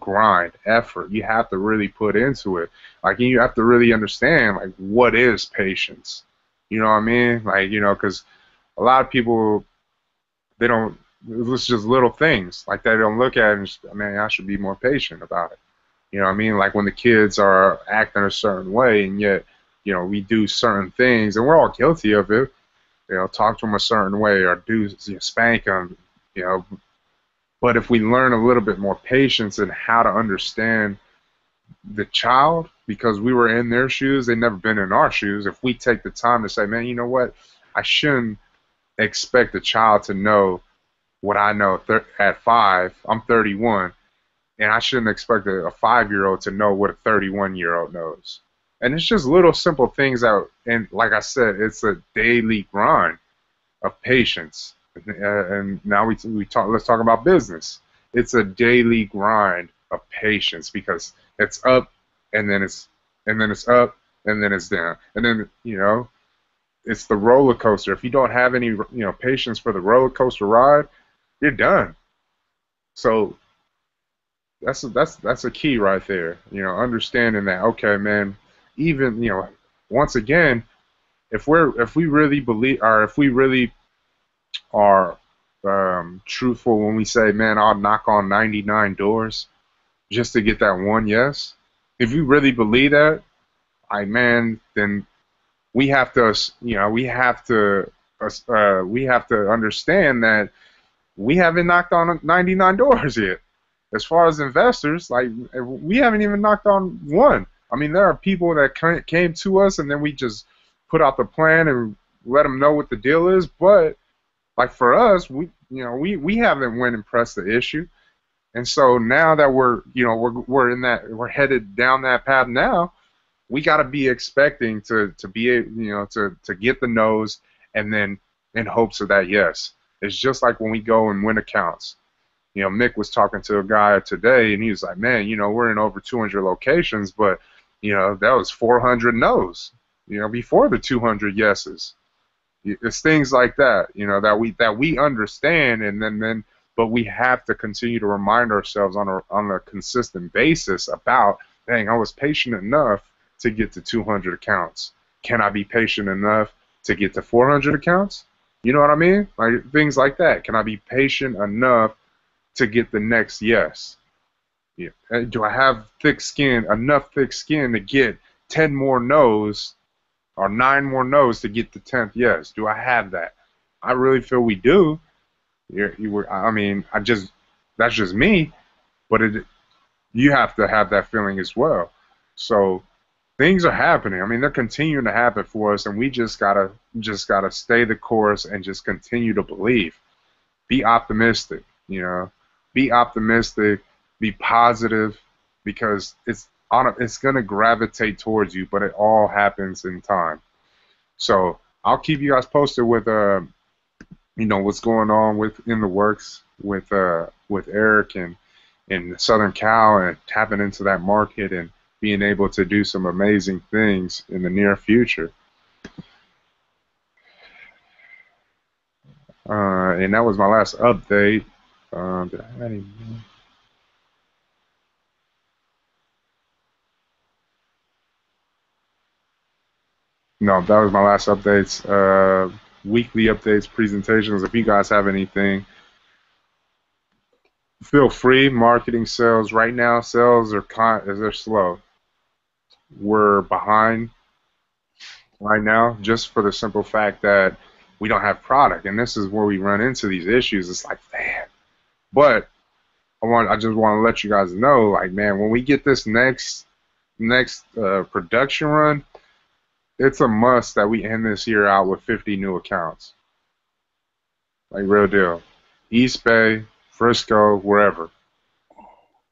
grind, effort. You have to really put into it. Like, you have to really understand, like, what is patience. You know what I mean? Like, because a lot of people, they don't, it's just little things. Like, they don't look at it and just, man, I should be more patient about it. You know what I mean? Like, when the kids are acting a certain way, and yet, we do certain things, and we're all guilty of it. Talk to them a certain way, or spank them, you know. But if we learn a little bit more patience and how to understand the child, because we were in their shoes, they've never been in our shoes. If we take the time to say, man, you know what? I shouldn't expect a child to know what I know at 5. I'm 31, and I shouldn't expect a 5-year-old to know what a 31-year-old knows. And it's just little simple things that, and like I said, it's a daily grind of patience. And now we talk. Let's talk about business. It's a daily grind of patience, because it's up, and then it's up, and then it's down, and then it's the roller coaster. If you don't have any patience for the roller coaster ride, you're done. So that's a key right there. Understanding that, okay, man. Even once again, if we really believe, or if we really are truthful when we say, man, I'll knock on 99 doors just to get that one yes. If you really believe that, man, then we have to, we have to understand that we haven't knocked on 99 doors yet. As far as investors, like, we haven't even knocked on one. I mean, there are people that came to us, and then we just put out the plan and let them know what the deal is. But like, for us, we haven't went and pressed the issue, and so now that we're headed down that path now, we got to be expecting to be to get the no's, and then in hopes of that yes. It's just like when we go and win accounts. Mick was talking to a guy today, and he was like, man, we're in over 200 locations, but that was 400 no's, before the 200 yeses. It's things like that, that we understand, and then but we have to continue to remind ourselves on a consistent basis about, dang, I was patient enough to get to 200 accounts. Can I be patient enough to get to 400 accounts? You know what I mean? Like, things like that. Can I be patient enough to get the next yes? Yeah. Do I have enough thick skin to get 10 more no's or 9 more no's to get the 10th yes? Do I have that? I really feel we do. I mean, that's just me, but you have to have that feeling as well. So things are happening. I mean, they're continuing to happen for us, and we just gotta stay the course and just continue to believe. Be optimistic, Be optimistic, be positive, because it's going to gravitate towards you, but it all happens in time. So I'll keep you guys posted with what's going on in the works with Eric and in Southern Cal, and tapping into that market and being able to do some amazing things in the near future. And that was my last update. Did I have any more? No, that was my last updates. Weekly updates, presentations. If you guys have anything, feel free. Marketing, sales. Right now, sales they're slow. We're behind right now, just for the simple fact that we don't have product, and this is where we run into these issues. It's like, man. But I just want to let you guys know, like, man, when we get this next production run, it's a must that we end this year out with 50 new accounts. Like, real deal. East Bay, Frisco, wherever.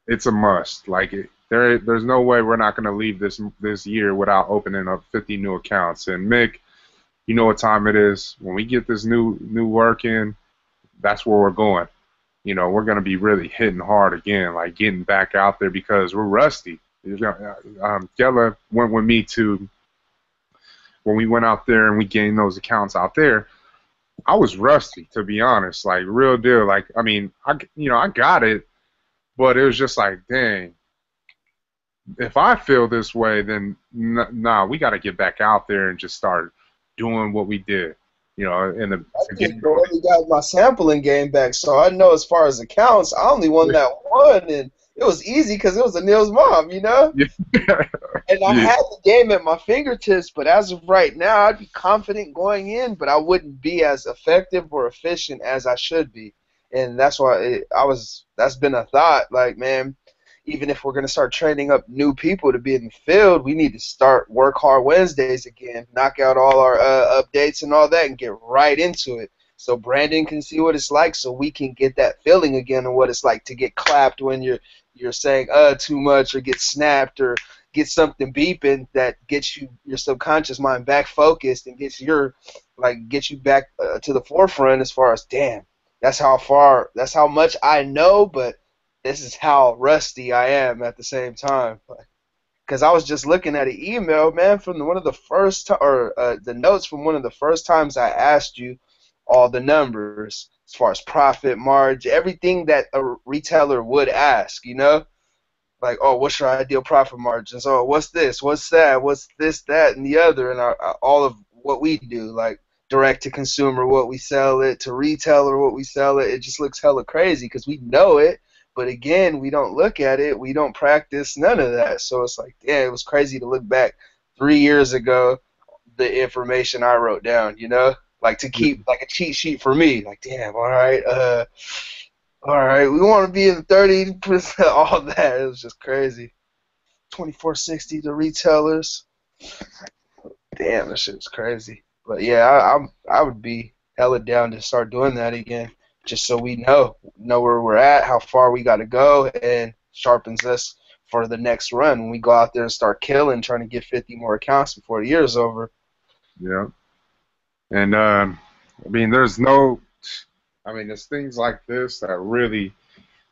It's a must. Like, there's no way we're not going to leave this year without opening up 50 new accounts. And Mick, you know what time it is. When we get this new work in, that's where we're going. We're going to be really hitting hard again, like getting back out there, because we're rusty. Gela went with me to, when we went out there and we gained those accounts out there, I was rusty, to be honest, like, real deal. Like, I mean, I got it, But it was just like, dang, if I feel this way, then nah, we got to get back out there and just start doing what we did, in the I to get just barely got my sampling game back, so I know as far as accounts, I only won that one, and it was easy because it was Anil's mom, you know? yeah, And I yeah, had the game at my fingertips, but as of right now, I'd be confident going in, but I wouldn't be as effective or efficient as I should be. And that's why that's been a thought, like, man, even if we're going to start training up new people to be in the field, we need to start Work Hard Wednesdays again, knock out all our updates and all that, and get right into it. So Brandon can see what it's like, so we can get that feeling again of what it's like to get clapped when you're saying too much or get snapped or get something beeping that gets your subconscious mind back focused and gets you back to the forefront as far as damn, that's how much I know, but this is how rusty I am at the same time. Because I was just looking at an email, man, from one of the first or the notes from one of the first times I asked you all the numbers as far as profit margin, everything that a retailer would ask, you know? Like, oh, what's your ideal profit margins? Oh, what's this? What's that? What's this, that, and the other? And all of what we do, like direct to consumer, what we sell it, to retailer, what we sell it. It just looks hella crazy because we know it, but again, we don't look at it. We don't practice none of that. So it's like, yeah, it was crazy to look back 3 years ago, the information I wrote down, you know? Like to keep like a cheat sheet for me. Like, damn, all right, we want to be in 30%, all that. It was just crazy. 2460 to retailers. Damn, that shit's crazy. But yeah, I would be hella down to start doing that again, just so we know where we're at, how far we got to go, and sharpens us for the next run when we go out there and start killing, trying to get 50 more accounts before the year's over. yeah. And there's things like this that really,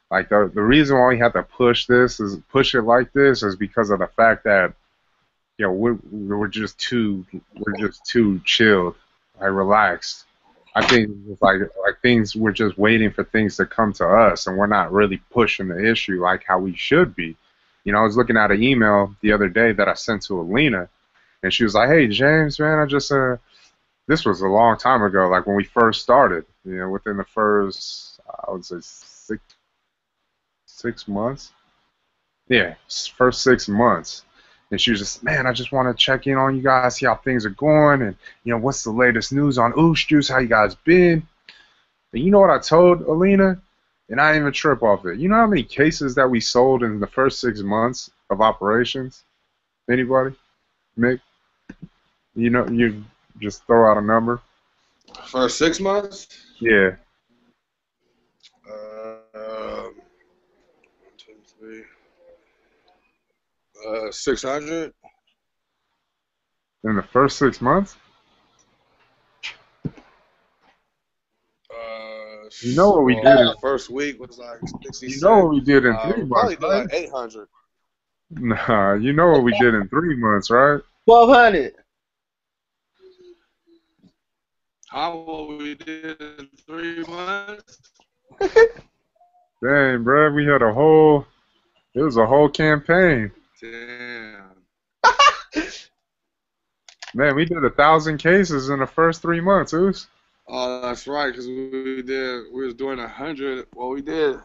like the reason why we have to push it like this is because of the fact that we're just too chilled, like relaxed. I think it's like things we're just waiting for things to come to us, and we're not really pushing the issue like how we should be. I was looking at an email the other day that I sent to Alina, and she was like, "Hey James, man, I just this was a long time ago, like when we first started. Within the first I would say 6 months. Yeah, first 6 months." And she was just, man, I just want to check in on you guys, see how things are going, and what's the latest news on Oosh Juice, how you guys been? And you know what I told Alina? And I didn't even trip off it. You know how many cases that we sold in the first 6 months of operations? Anybody? Mick? You just throw out a number. For 6 months? Yeah. 2, 3. 600. In the first 6 months? You know what we did? The first week was like 66. You know what we did in 3 Probably months, did right? like 800. Nah, you know what we did in 3 months, right? 1,200. How we did in 3 months? Dang, bro, it was a whole campaign. Damn. Man, we did 1,000 cases in the first 3 months, Oos. Oh, that's right, because we was doing 100. Well, we did.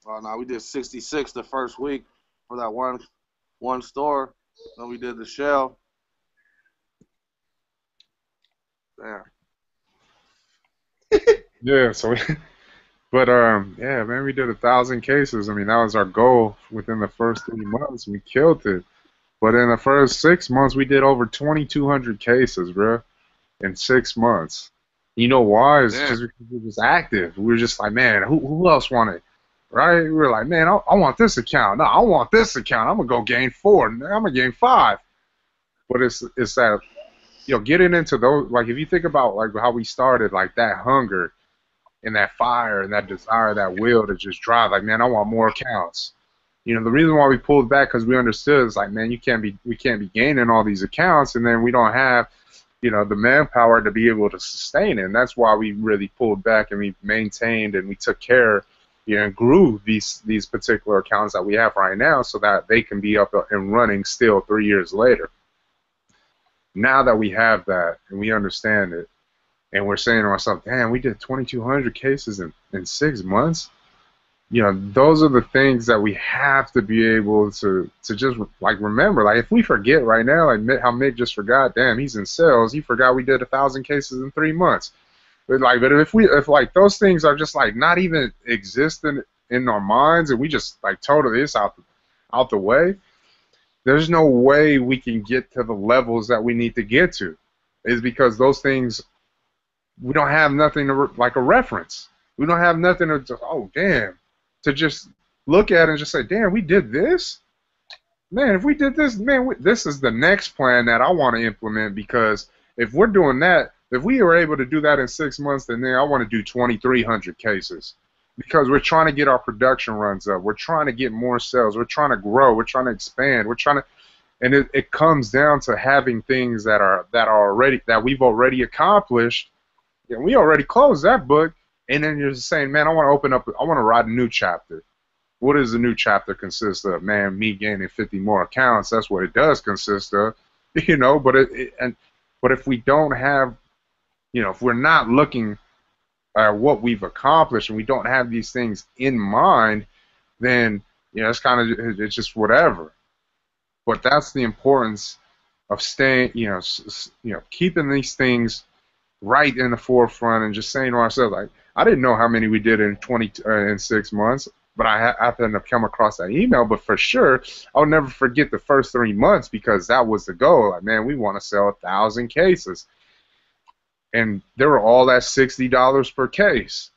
Oh no, we did 66 the first week for that one store. Then we did the shell. Damn. Yeah, but yeah, man, we did 1,000 cases. I mean, that was our goal within the first 3 months. We killed it. But in the first 6 months, we did over 2,200 cases, bro, in 6 months. You know why? It's just because we were just active. We were just like, man, who else wanted? Right? We were like, man, I want this account. No, I want this account. I'm gonna go gain 4. I'm gonna gain 5. But it's that getting into those, like if you think about like how we started, like that hunger and that fire and that desire, that will to just drive, like, man, I want more accounts. The reason why we pulled back because we understood is like, man, we can't be gaining all these accounts and then we don't have the manpower to be able to sustain it. And that's why we really pulled back and we maintained and we took care and grew these particular accounts that we have right now so that they can be up and running still 3 years later. Now that we have that and we understand it, and we're saying to ourselves, damn, we did 2,200 cases in 6 months. Those are the things that we have to be able to just like remember. Like if we forget right now, like how Mick just forgot, damn, he's in sales. He forgot we did 1,000 cases in 3 months. But if like those things are just like not even existing in our minds, and we just like totally it's out the way, there's no way we can get to the levels that we need to get to. Is because those things, we don't have nothing like a reference. We don't have nothing to just, oh damn, to just look at and just say, damn, we did this? Man, if we did this, man, this is the next plan that I want to implement, because if we're doing that, if we were able to do that in 6 months, then I want to do 2,300 cases, because we're trying to get our production runs up. We're trying to get more sales. We're trying to grow. We're trying to expand. We're trying to, and it comes down to having things that we've already accomplished. Yeah, we already closed that book, and then you're just saying, man, I want to write a new chapter. What does the new chapter consist of? Man, me gaining 50 more accounts. That's what it does consist of, but if we don't have, if we're not looking at what we've accomplished and we don't have these things in mind, then it's it's just whatever. But that's the importance of staying, keeping these things right in the forefront and just saying to ourselves, like, I didn't know how many we did in 6 months, but I happened to come across that email. But for sure, I'll never forget the first 3 months, because that was the goal. Like, man, we want to sell 1,000 cases, and they were all at $60 per case,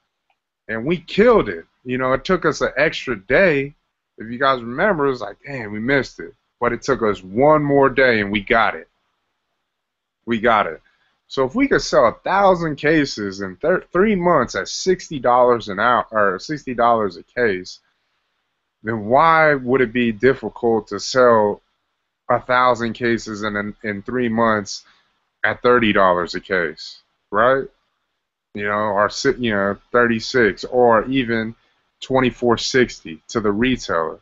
and we killed it. It took us an extra day. If you guys remember, it was like, damn, we missed it, but it took us one more day, and we got it. We got it. So if we could sell 1,000 cases in 3 months at $60 an hour, or $60 a case, then why would it be difficult to sell 1,000 cases in 3 months at $30 a case, right? Or 36, or even $24.60 to the retailer.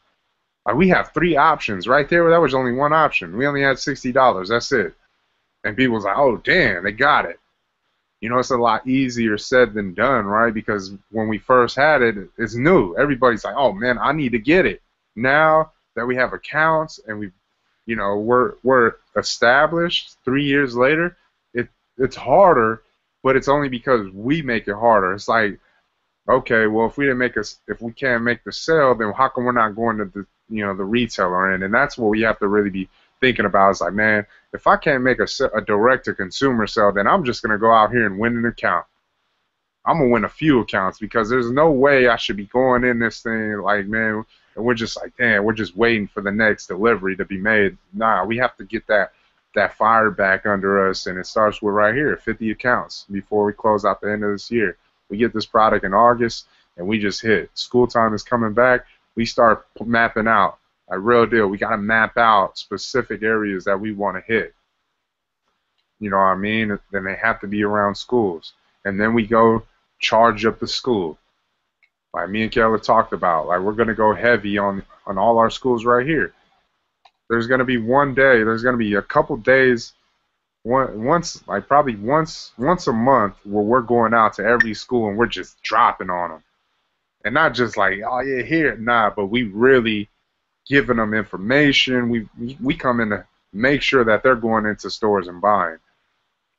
Like, we have 3 options right there. That was only one option. We only had $60. That's it. And people was like, oh, damn, they got it. It's a lot easier said than done, right? Because when we first had it, it's new. Everybody's like, oh, man, I need to get it. Now that we have accounts and we're established 3 years later, it's harder, but it's only because we make it harder. It's like, okay, well, if we can't make the sale, then how come we're not going to the retailer end? And that's what we have to really be thinking about. Is like, man, if I can't make a direct-to-consumer sale, then I'm just going to go out here and win an account. I'm going to win a few accounts, because there's no way I should be going in this thing like, man, and we're just like, damn, we're just waiting for the next delivery to be made. Nah, we have to get that fire back under us, and it starts with right here, 50 accounts before we close out the end of this year. We get this product in August, and we just hit. School time is coming back. We start mapping out. A real deal. We got to map out specific areas that we want to hit. You know what I mean? Then they have to be around schools. And then we go charge up the school. Like me and Keller talked about. Like, we're going to go heavy on all our schools right here. There's going to be one day, there's going to be a couple days, probably once a month, where we're going out to every school and we're just dropping on them. And not just like, oh yeah, here, nah, but we really giving them information. We come in to make sure that they're going into stores and buying,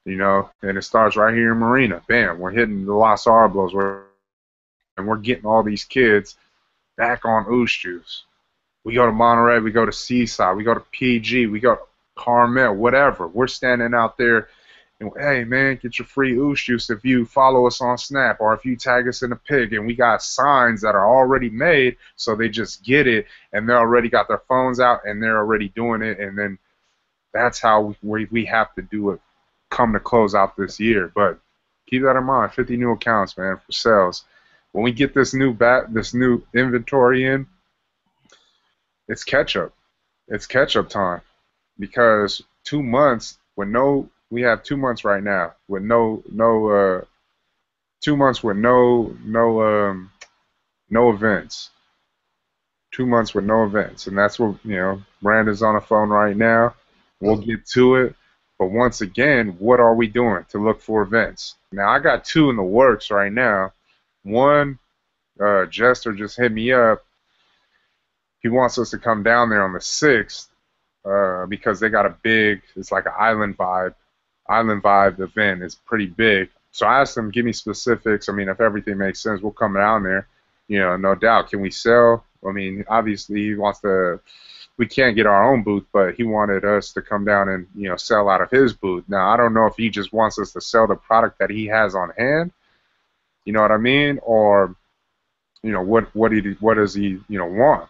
and it starts right here in Marina. Bam, we're hitting the Los Arblos, and we're getting all these kids back on Oost Juice. We go to Monterey, we go to Seaside, we go to PG, we go to Carmel, whatever. We're standing out there, and hey man, get your free Oost Juice if you follow us on Snap, or if you tag us in a pig. And we got signs that are already made, so they just get it, and they already got their phones out, and they're already doing it. And then that's how we have to do it, come to close out this year. But keep that in mind, 50 new accounts, man, for sales. When we get this new inventory in, it's catch-up. It's catch-up time, because 2 months with we have 2 months right now with 2 months with no no events. 2 months with no events, and that's what Brandon's on the phone right now. We'll get to it. But once again, what are we doing to look for events? Now I got two in the works right now. One, Jester just hit me up. He wants us to come down there on the 6th because they got a big, it's like an Island Vibe event. It's pretty big. So I asked him, give me specifics. I mean, if everything makes sense, we'll come down there. No doubt. Can we sell? I mean, obviously he wants to, we can't get our own booth, but he wanted us to come down and, sell out of his booth. Now, I don't know if he just wants us to sell the product that he has on hand, you know what I mean? Or, what does he, want?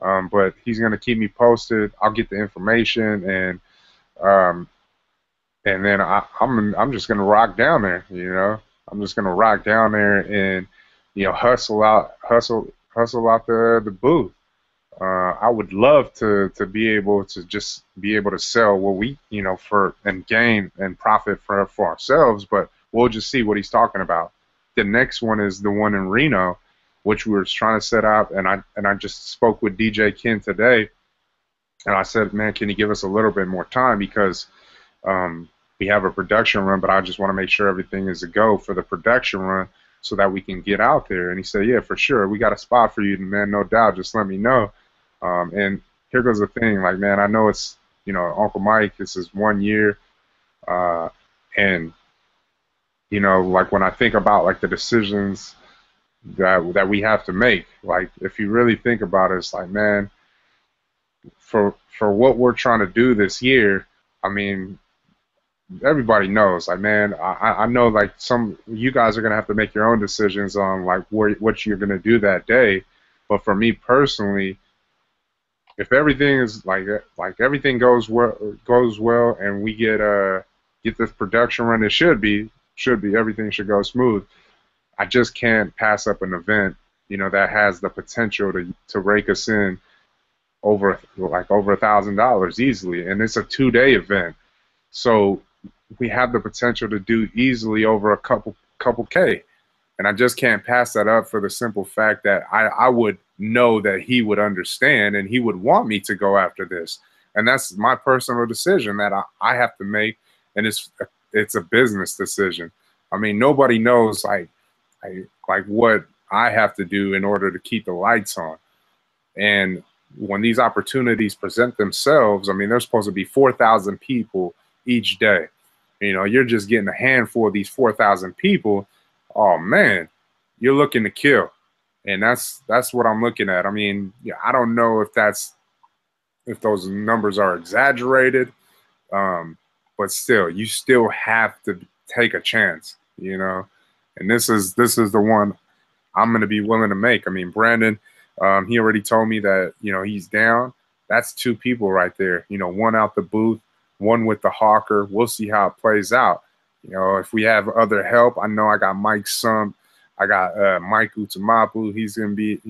But he's going to keep me posted. I'll get the information, and then I'm just going to rock down there, I'm just going to rock down there and, hustle out the booth. I would love to be able to just be able to sell what we, for and gain and profit for ourselves, but we'll just see what he's talking about. The next one is the one in Reno, which we were trying to set up, and I just spoke with DJ Ken today, and I said, man, can you give us a little bit more time because we have a production run, but I just want to make sure everything is a go for the production run so that we can get out there. And he said, yeah, for sure, we got a spot for you, man, no doubt, just let me know. And here goes the thing, like, man, I know it's, Uncle Mike, this is 1 year, and, like when I think about like the decisions that we have to make, like if you really think about it, it's like, man, for what we're trying to do this year, I mean, everybody knows, like, man, I know like you guys are gonna have to make your own decisions on like what you're gonna do that day, but for me personally, if everything is like everything goes well, and we get this production run, it should be everything should go smooth. I just can't pass up an event, that has the potential to rake us in over $1,000 easily, and it's a 2-day event, so we have the potential to do easily over a couple K. And I just can't pass that up for the simple fact that I would know that he would understand and he would want me to go after this. And that's my personal decision that I have to make, and it's a business decision. I mean, nobody knows like what I have to do in order to keep the lights on. And when these opportunities present themselves, I mean, there's supposed to be 4,000 people each day. You're just getting a handful of these 4,000 people. Oh man, you're looking to kill, and that's what I'm looking at. I mean, yeah, I don't know if those numbers are exaggerated, but still, you still have to take a chance, And this is the one I'm going to be willing to make. I mean, Brandon, he already told me that he's down. That's 2 people right there. One out the booth, one with the hawker. We'll see how it plays out. If we have other help, I know I got Mike Sump. I got Mike Utamapu. He's going to be,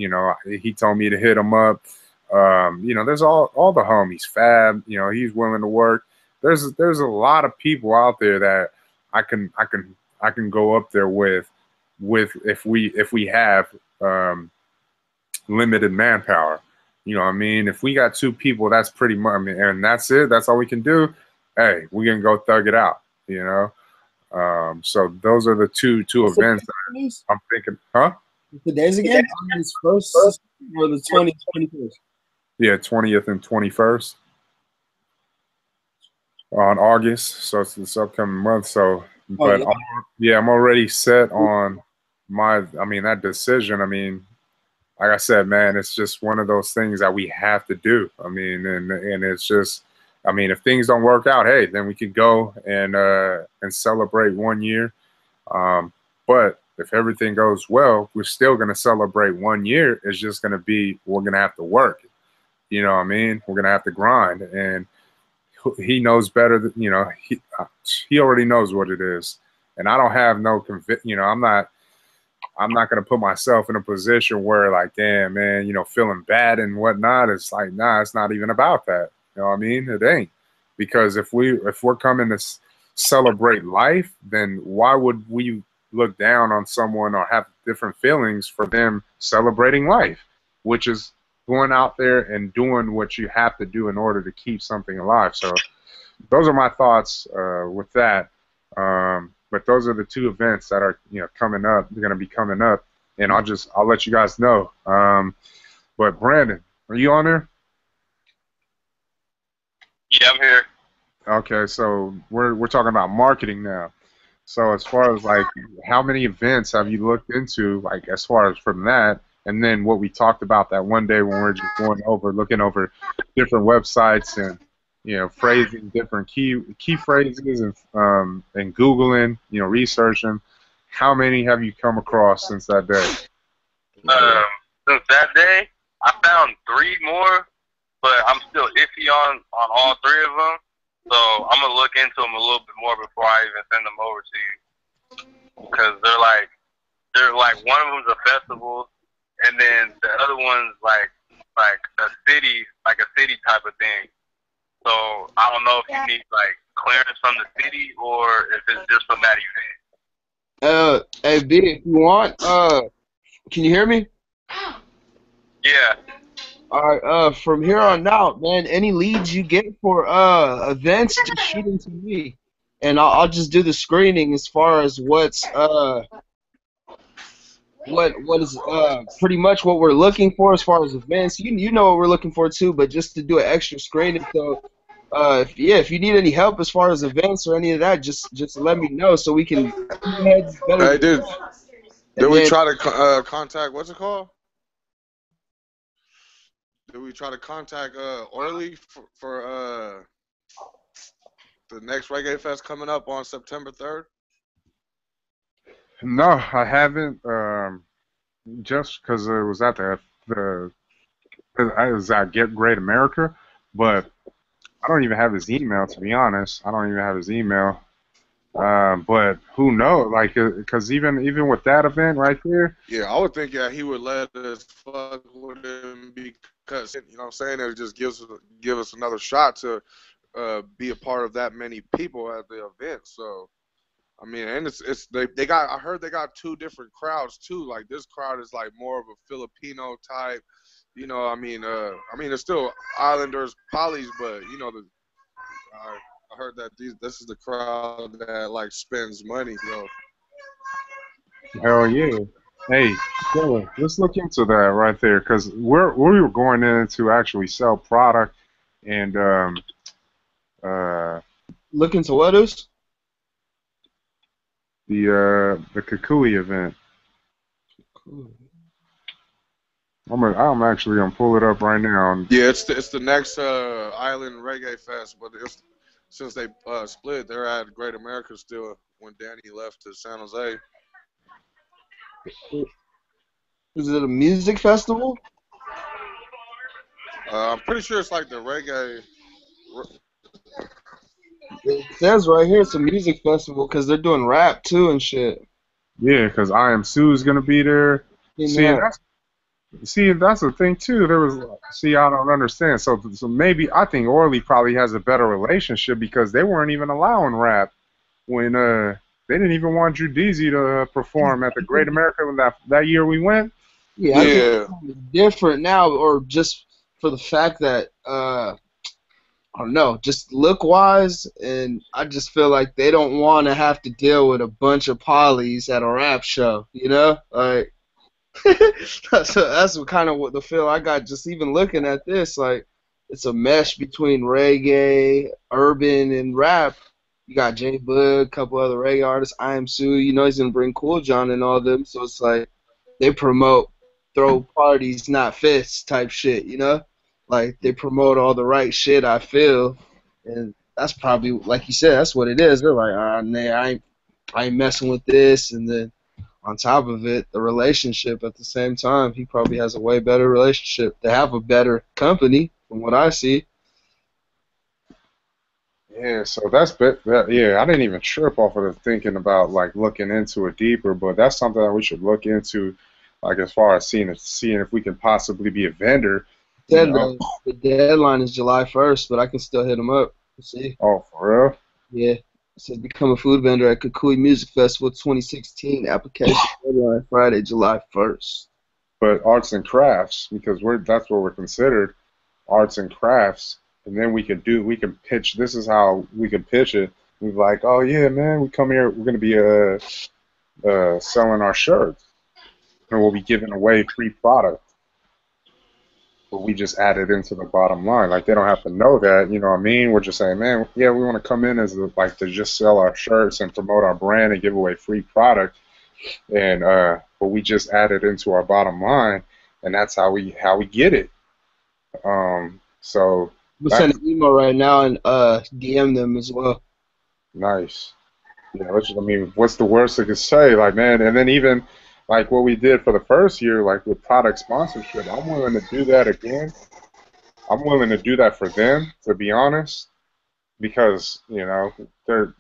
he told me to hit him up. There's all the homies. Fab, he's willing to work. There's a lot of people out there that I can go up there with if we have limited manpower. What I mean? If we got 2 people, that's pretty much, I mean, and that's it. That's all we can do. Hey, we can go thug it out, So those are the two events that I'm thinking, huh? The days again? August 1st or the 21st? Yeah, 20th and 21st on August. So it's this upcoming month. So, but I'm already set on that decision. I mean, like I said, man, it's just one of those things that we have to do. I mean, and it's just, I mean, if things don't work out, hey, then we could go and celebrate 1 year. But if everything goes well, we're still going to celebrate 1 year. It's just going to be, we're going to have to work. You know what I mean? We're going to have to grind. And he knows better than, he already knows what it is. And I don't have no I'm not going to put myself in a position where like, damn, man, feeling bad and whatnot. It's like, nah, it's not even about that. You know what I mean? It ain't. Because if we're coming to celebrate life, then why would we look down on someone or have different feelings for them celebrating life, which is going out there and doing what you have to do in order to keep something alive. So those are my thoughts with that. But those are the two events that are coming up. They're going to be coming up, and I'll let you guys know. But Brandon, are you on there? Yeah, I'm here. Okay, so we're talking about marketing now. So as far as like how many events have you looked into, like as far as from that, and then what we talked about that one day when we are just looking over different websites and phrasing different key phrases and Googling, researching. How many have you come across since that day? Since that day, I found 3 more, but I'm still iffy on all 3 of them. So I'm gonna look into them a little bit more before I even send them over to you, because they're like one of them's a festival, and then the other one's like a city type of thing. So I don't know if you need like clearance from the city or if it's just from that event. Hey B, if you want, can you hear me? Yeah. Alright, from here on out, man, any leads you get for events, just shoot them to me, and I'll just do the screening as far as what is pretty much what we're looking for as far as events. You know what we're looking for too, but just to do an extra screening. So if you need any help as far as events or any of that, just let me know so we can better. Hey, did we try to contact, what's it called? Did we try to contact Orly for the next Reggae Fest coming up on September 3rd? No, I haven't. Just because it was at I was at Get Great America, but I don't even have his email, to be honest. I don't even have his email. But who knows? Like, because even with that event right there. Yeah, I would think he would let us fuck with him because you know what I'm saying, it just give us another shot to be a part of that many people at the event. So I mean, and they got, I heard they got 2 different crowds too. Like this crowd is like more of a Filipino type. I mean it's still Islanders, Polys, but I heard that this is the crowd that like spends money. So Hell yeah. Hey, Stella, let's look into that right there, because we were going in to actually sell product and Look into what is? The Kukui event. I'm actually gonna pull it up right now. Yeah, it's the next Island Reggae Fest, but since they split, they're at Great America still when Danny left to San Jose. Is it a music festival? I'm pretty sure it's like the reggae. It says right here it's a music festival because they're doing rap too and shit. Yeah, because I Am Sue's gonna be there. See, that's the thing too. I don't understand. So maybe I think Orly probably has a better relationship because they weren't even allowing rap when they didn't even want Drew Deasy to perform at the Great America that year we went. Yeah, I think it's different now, or just for the fact that I don't know, just look wise, and I just feel like they don't want to have to deal with a bunch of polys at a rap show, like. That's kind of what the feel I got just even looking at this. Like, it's a mesh between reggae, urban, and rap. You got J Bud, a couple other reggae artists, I Am Sue. He's gonna bring Cool John and all them. So it's like they promote throw parties, not fists type shit. Like they promote all the right shit. I feel, and that's probably like you said. That's what it is. They're like, I ain't messing with this, and then. On top of it, the relationship at the same time, he probably has a way better relationship. They have a better company, from what I see. Yeah, so yeah, I didn't even trip off of the thinking about like looking into it deeper, but that's something that we should look into, like as far as seeing if we can possibly be a vendor. The deadline is July 1st, but I can still hit him up. See. Oh, for real? Yeah. It says become a food vendor at Kukui Music Festival 2016. Application deadline Friday, July 1st. But arts and crafts, because that's what we're considered, arts and crafts, and then we can pitch. This is how we can pitch it. We're like, oh yeah, man, we come here. We're gonna be selling our shirts, and we'll be giving away free product. But we just add it into the bottom line. Like they don't have to know that, you know what I mean? We're just saying, man, yeah, we want to come in as like to just sell our shirts and promote our brand and give away free product, and but we just add it into our bottom line, and that's how we get it. So We'll send an email right now and DM them as well. nice. Yeah, I mean, what's the worst they could say? Like, man, and then even like what we did for the first year, like with product sponsorship, I'm willing to do that again. I'm willing to do that for them, to be honest, because you know they're.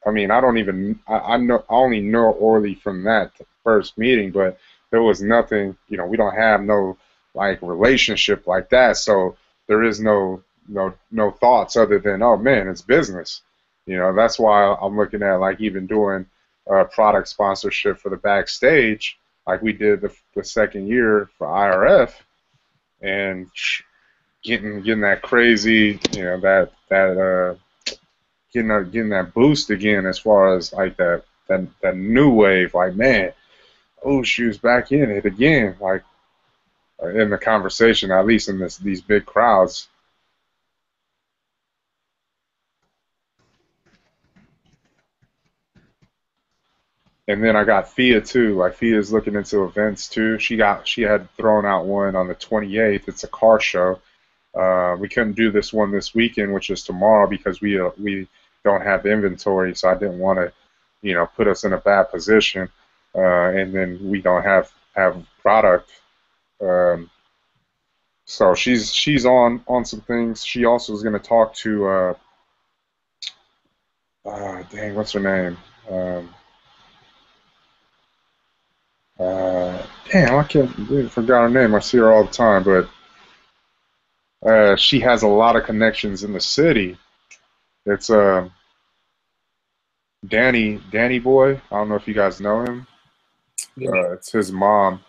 I mean, I don't even. I know. I only know Orly from that first meeting, but there was nothing. You know, we don't have no like relationship like that, so there is no thoughts other than, oh man, it's business. You know, that's why I'm looking at like even doing product sponsorship for the backstage, like we did the second year for IRF, and getting that crazy, you know, getting that boost again as far as like that new wave, like man, oh shoes back in it again, like in the conversation, at least in these big crowds. And then I got Fia too. Like Fia's looking into events too. She had thrown out one on the 28th. It's a car show. We couldn't do this one this weekend, which is tomorrow, because we don't have inventory. So I didn't want to, you know, put us in a bad position, and then we don't have product. So she's on some things. She also is going to talk to dang, what's her name? Damn, I forgot her name. I see her all the time, but she has a lot of connections in the city. It's Danny Boy. I don't know if you guys know him. It's his mom.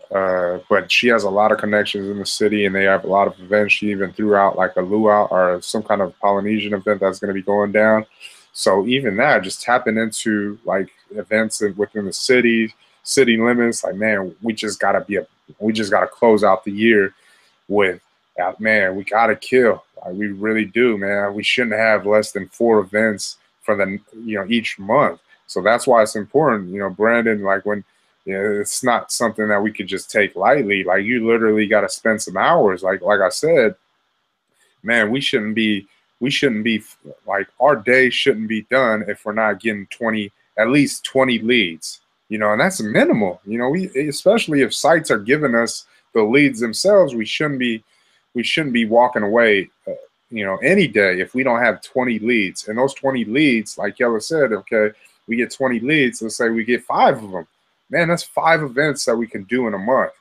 But she has a lot of connections in the city, and they have a lot of events. She even threw out like a luau or some kind of Polynesian event that's going to be going down. So even that, just tapping into like events within the city limits, like man, we just gotta close out the year with, man, we gotta kill. Like, we really do, man. We shouldn't have less than 4 events for each month. So that's why it's important, you know, Brandon. Like when, you know, it's not something that we could just take lightly. Like you literally got to spend some hours. Like I said, man, we shouldn't be like, our day shouldn't be done if we're not getting at least 20 leads, you know, and that's minimal. You know, especially if sites are giving us the leads themselves, we shouldn't be walking away, you know, any day if we don't have 20 leads. And those 20 leads, like Yella said, okay, we get 20 leads, let's say we get 5 of them. Man, that's 5 events that we can do in a month.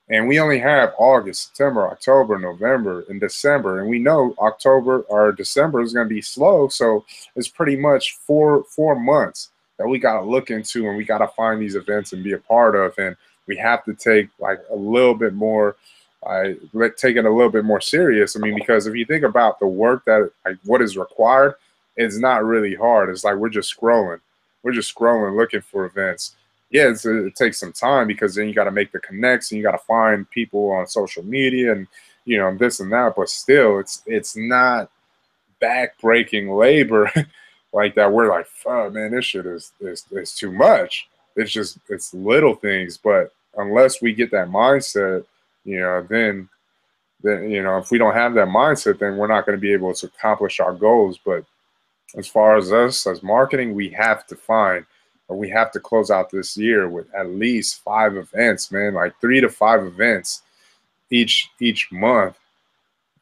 And we only have August, September, October, November, and December. And we know October or December is going to be slow. So it's pretty much 4 months that we got to look into, and we got to find these events and be a part of. And we have to take like a little bit more, take it a little bit more serious. I mean, because if you think about the work that, like what is required, it's not really hard. It's like we're just scrolling. We're just scrolling looking for events. Yeah, it takes some time, because then you got to make the connects and you got to find people on social media and, you know, this and that. But still, it's not back-breaking labor like that. We're like, fuck, man, this shit is too much. It's little things. But unless we get that mindset, you know, then you know, if we don't have that mindset, then we're not going to be able to accomplish our goals. But as far as us as marketing, we have to close out this year with at least 5 events, man, like 3 to 5 events each month.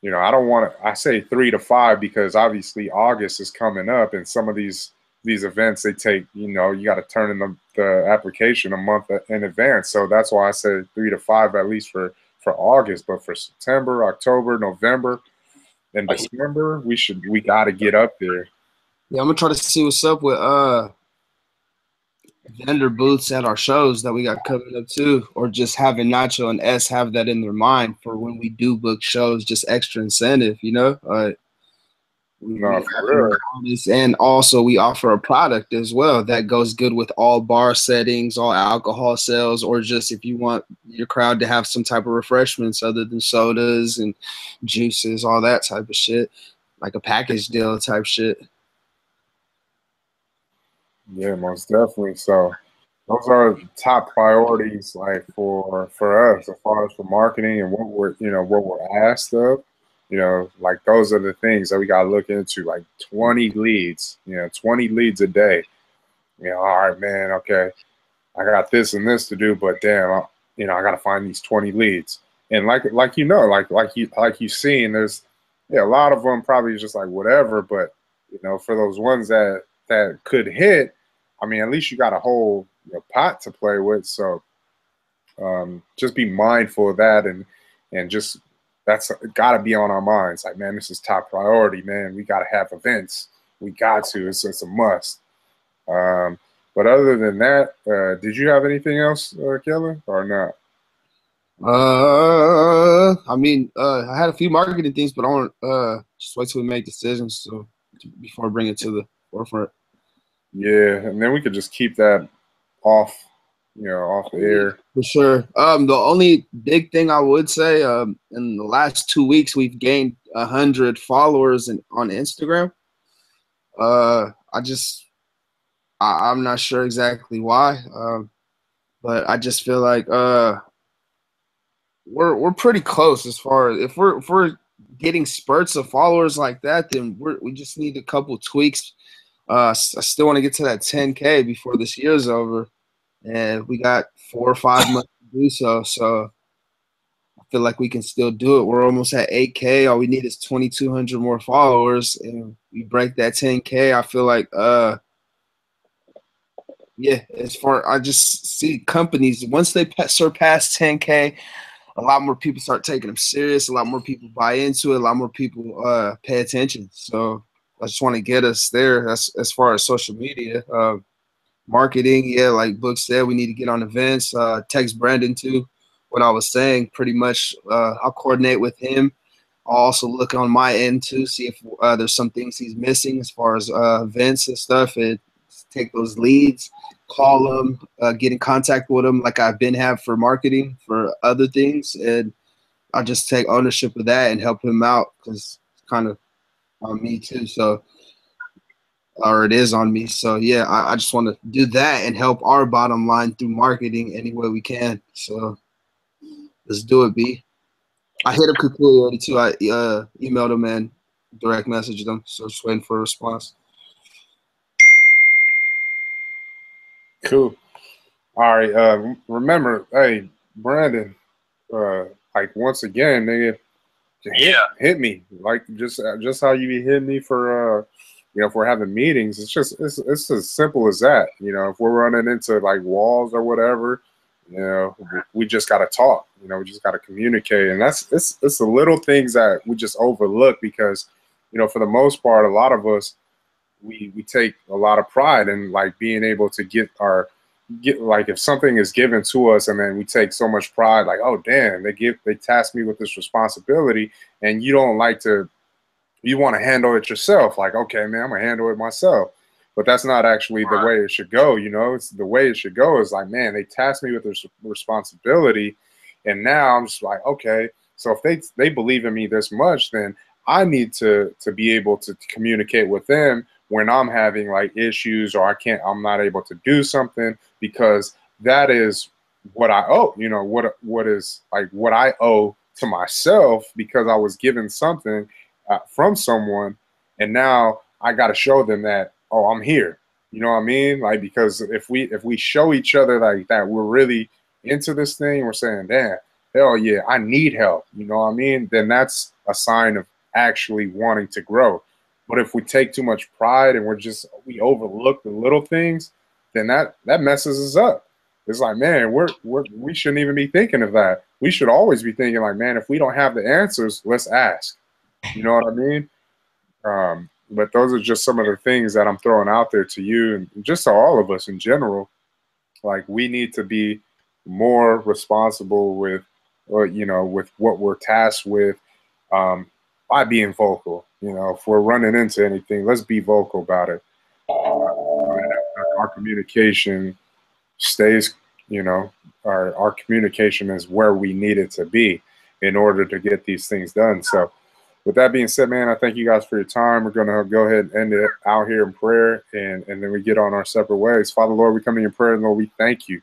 You know, I say 3 to 5 because obviously August is coming up, and some of these events, they take, you know, you got to turn in the application a month in advance. So that's why I say 3 to 5 at least for August. But for September, October, November, and December, we got to get up there. Yeah, I'm gonna try to see what's up with vendor booths at our shows that we got coming up too, or just having Nacho and S have that in their mind for when we do book shows, just extra incentive, you know. We No, for offer real. this, and also we offer a product as well that goes good with all bar settings, all alcohol sales, or just if you want your crowd to have some type of refreshments other than sodas and juices, all that type of shit, like a package deal type shit. Yeah, most definitely. So those are top priorities, like for us, as far as for marketing and what we're asked of. Like those are the things that we gotta look into. Like 20 leads, 20 leads a day. All right, man. Okay, I got this and this to do, but damn, I got to find these 20 leads. And like you seen, there's a lot of them probably just like whatever, but for those ones that could hit, I mean, at least you got a whole pot to play with. So just be mindful of that, and just that's got to be on our minds. Like, man, this is top priority, man. We got to have events. We got to. It's a must. Um, but other than that, did you have anything else, Kellen, or not? I mean, I had a few marketing things, but I want just wait till we make decisions so before I bring it to the forefront. Yeah, and then we could just keep that off, off the air. For sure. The only big thing I would say, in the last 2 weeks, we've gained 100 followers on Instagram. I just, I'm not sure exactly why, but I just feel like we're pretty close as far as if we're getting spurts of followers like that, then we just need a couple tweaks. I still want to get to that 10K before this year's over, and we got 4 or 5 months to do so. So I feel like we can still do it. We're almost at 8K. All we need is 2,200 more followers, and we break that 10K. I feel like, yeah. As far I just see companies once they surpass 10K, a lot more people start taking them serious. A lot more people buy into it. A lot more people pay attention. So I just want to get us there. That's as far as social media. Marketing, yeah, like Book said, we need to get on events. Text Brandon too. What I was saying, pretty much, I'll coordinate with him. I'll also look on my end too, see if there's some things he's missing as far as events and stuff, and take those leads, call him, get in contact with him, like I've been have for marketing for other things, and I'll just take ownership of that and help him out because it's kind of on me too. So or it is on me. So yeah, I just want to do that and help our bottom line through marketing any way we can. So let's do it, B. I hit up Kukui already too. I emailed him and direct messaged him. So just waiting for a response. Cool. All right. Remember, hey, Brandon. Like once again, nigga, hit me like just how you be hitting me for if we're having meetings. It's as simple as that. If we're running into like walls or whatever, we just gotta talk. We just gotta communicate, and it's the little things that we just overlook because for the most part, a lot of us we take a lot of pride in like being able to get like if something is given to us and then we take so much pride, like, oh damn, they task me with this responsibility, and you don't like to, you want to handle it yourself, like, okay man, I'm gonna handle it myself. But that's not actually the way it should go. It's the way it should go is like, man, they tasked me with this responsibility, and now I'm just like, okay, so if they believe in me this much, then I need to be able to communicate with them when I'm having like issues or I'm not able to do something, because that is what I owe. What is like what I owe to myself because I was given something from someone, and now I got to show them that, oh, I'm here. You know what I mean? Like, because if we show each other like that, we're really into this thing. We're saying, damn, hell yeah, I need help. You know what I mean? Then that's a sign of actually wanting to grow. But if we take too much pride and we overlook the little things, then that messes us up. It's like, man, we shouldn't even be thinking of that. We should always be thinking like, man, if we don't have the answers, let's ask. You know what I mean? But those are just some of the things that I'm throwing out there to you and just to all of us in general. Like, we need to be more responsible with, or, with what we're tasked with, by being vocal. If we're running into anything, let's be vocal about it. Our communication stays, our communication is where we need it to be in order to get these things done. So with that being said, man, I thank you guys for your time. We're going to go ahead and end it out here in prayer, and then we get on our separate ways. Father, Lord, we come to you in prayer, and Lord, we thank you.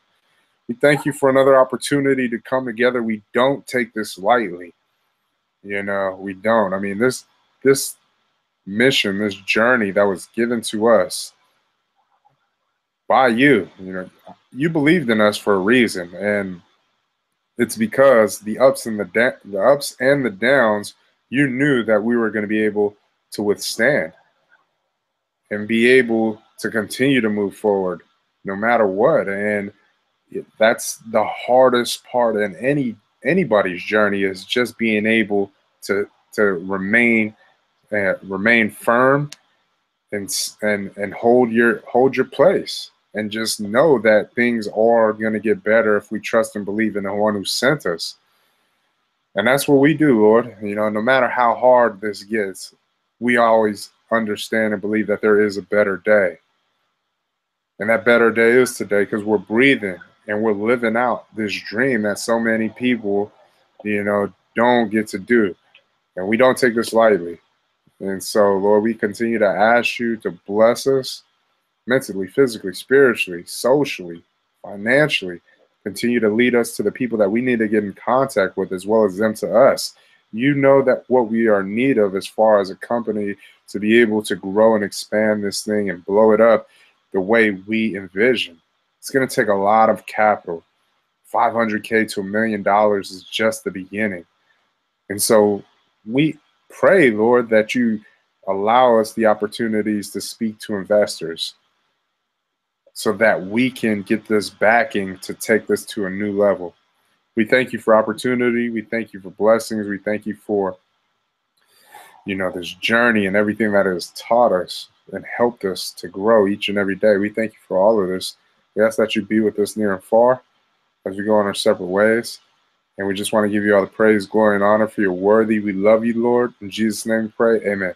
We thank you for another opportunity to come together. We don't take this lightly. We don't. I mean, this mission, this journey that was given to us by you, you believed in us for a reason, and it's because the ups and the downs, you knew that we were going to be able to withstand and be able to continue to move forward no matter what. And that's the hardest part in anybody's journey, is just being able to remain firm and hold your place, and just know that things are going to get better if we trust and believe in the one who sent us. And that's what we do, Lord. No matter how hard this gets, we always understand and believe that there is a better day. And that better day is today, because we're breathing and we're living out this dream that so many people, don't get to do. And we don't take this lightly. And so, Lord, we continue to ask you to bless us mentally, physically, spiritually, socially, financially. Continue to lead us to the people that we need to get in contact with, as well as them to us. You know that what we are in need of as far as a company to be able to grow and expand this thing and blow it up the way we envision. It's going to take a lot of capital. $500K to $1 million is just the beginning. And so we pray, Lord, that you allow us the opportunities to speak to investors so that we can get this backing to take this to a new level. We thank you for opportunity. We thank you for blessings. We thank you for, this journey and everything that has taught us and helped us to grow each and every day. We thank you for all of this. We ask that you be with us near and far as we go on our separate ways. And we just want to give you all the praise, glory, and honor, for you're worthy. We love you, Lord. In Jesus' name we pray. Amen.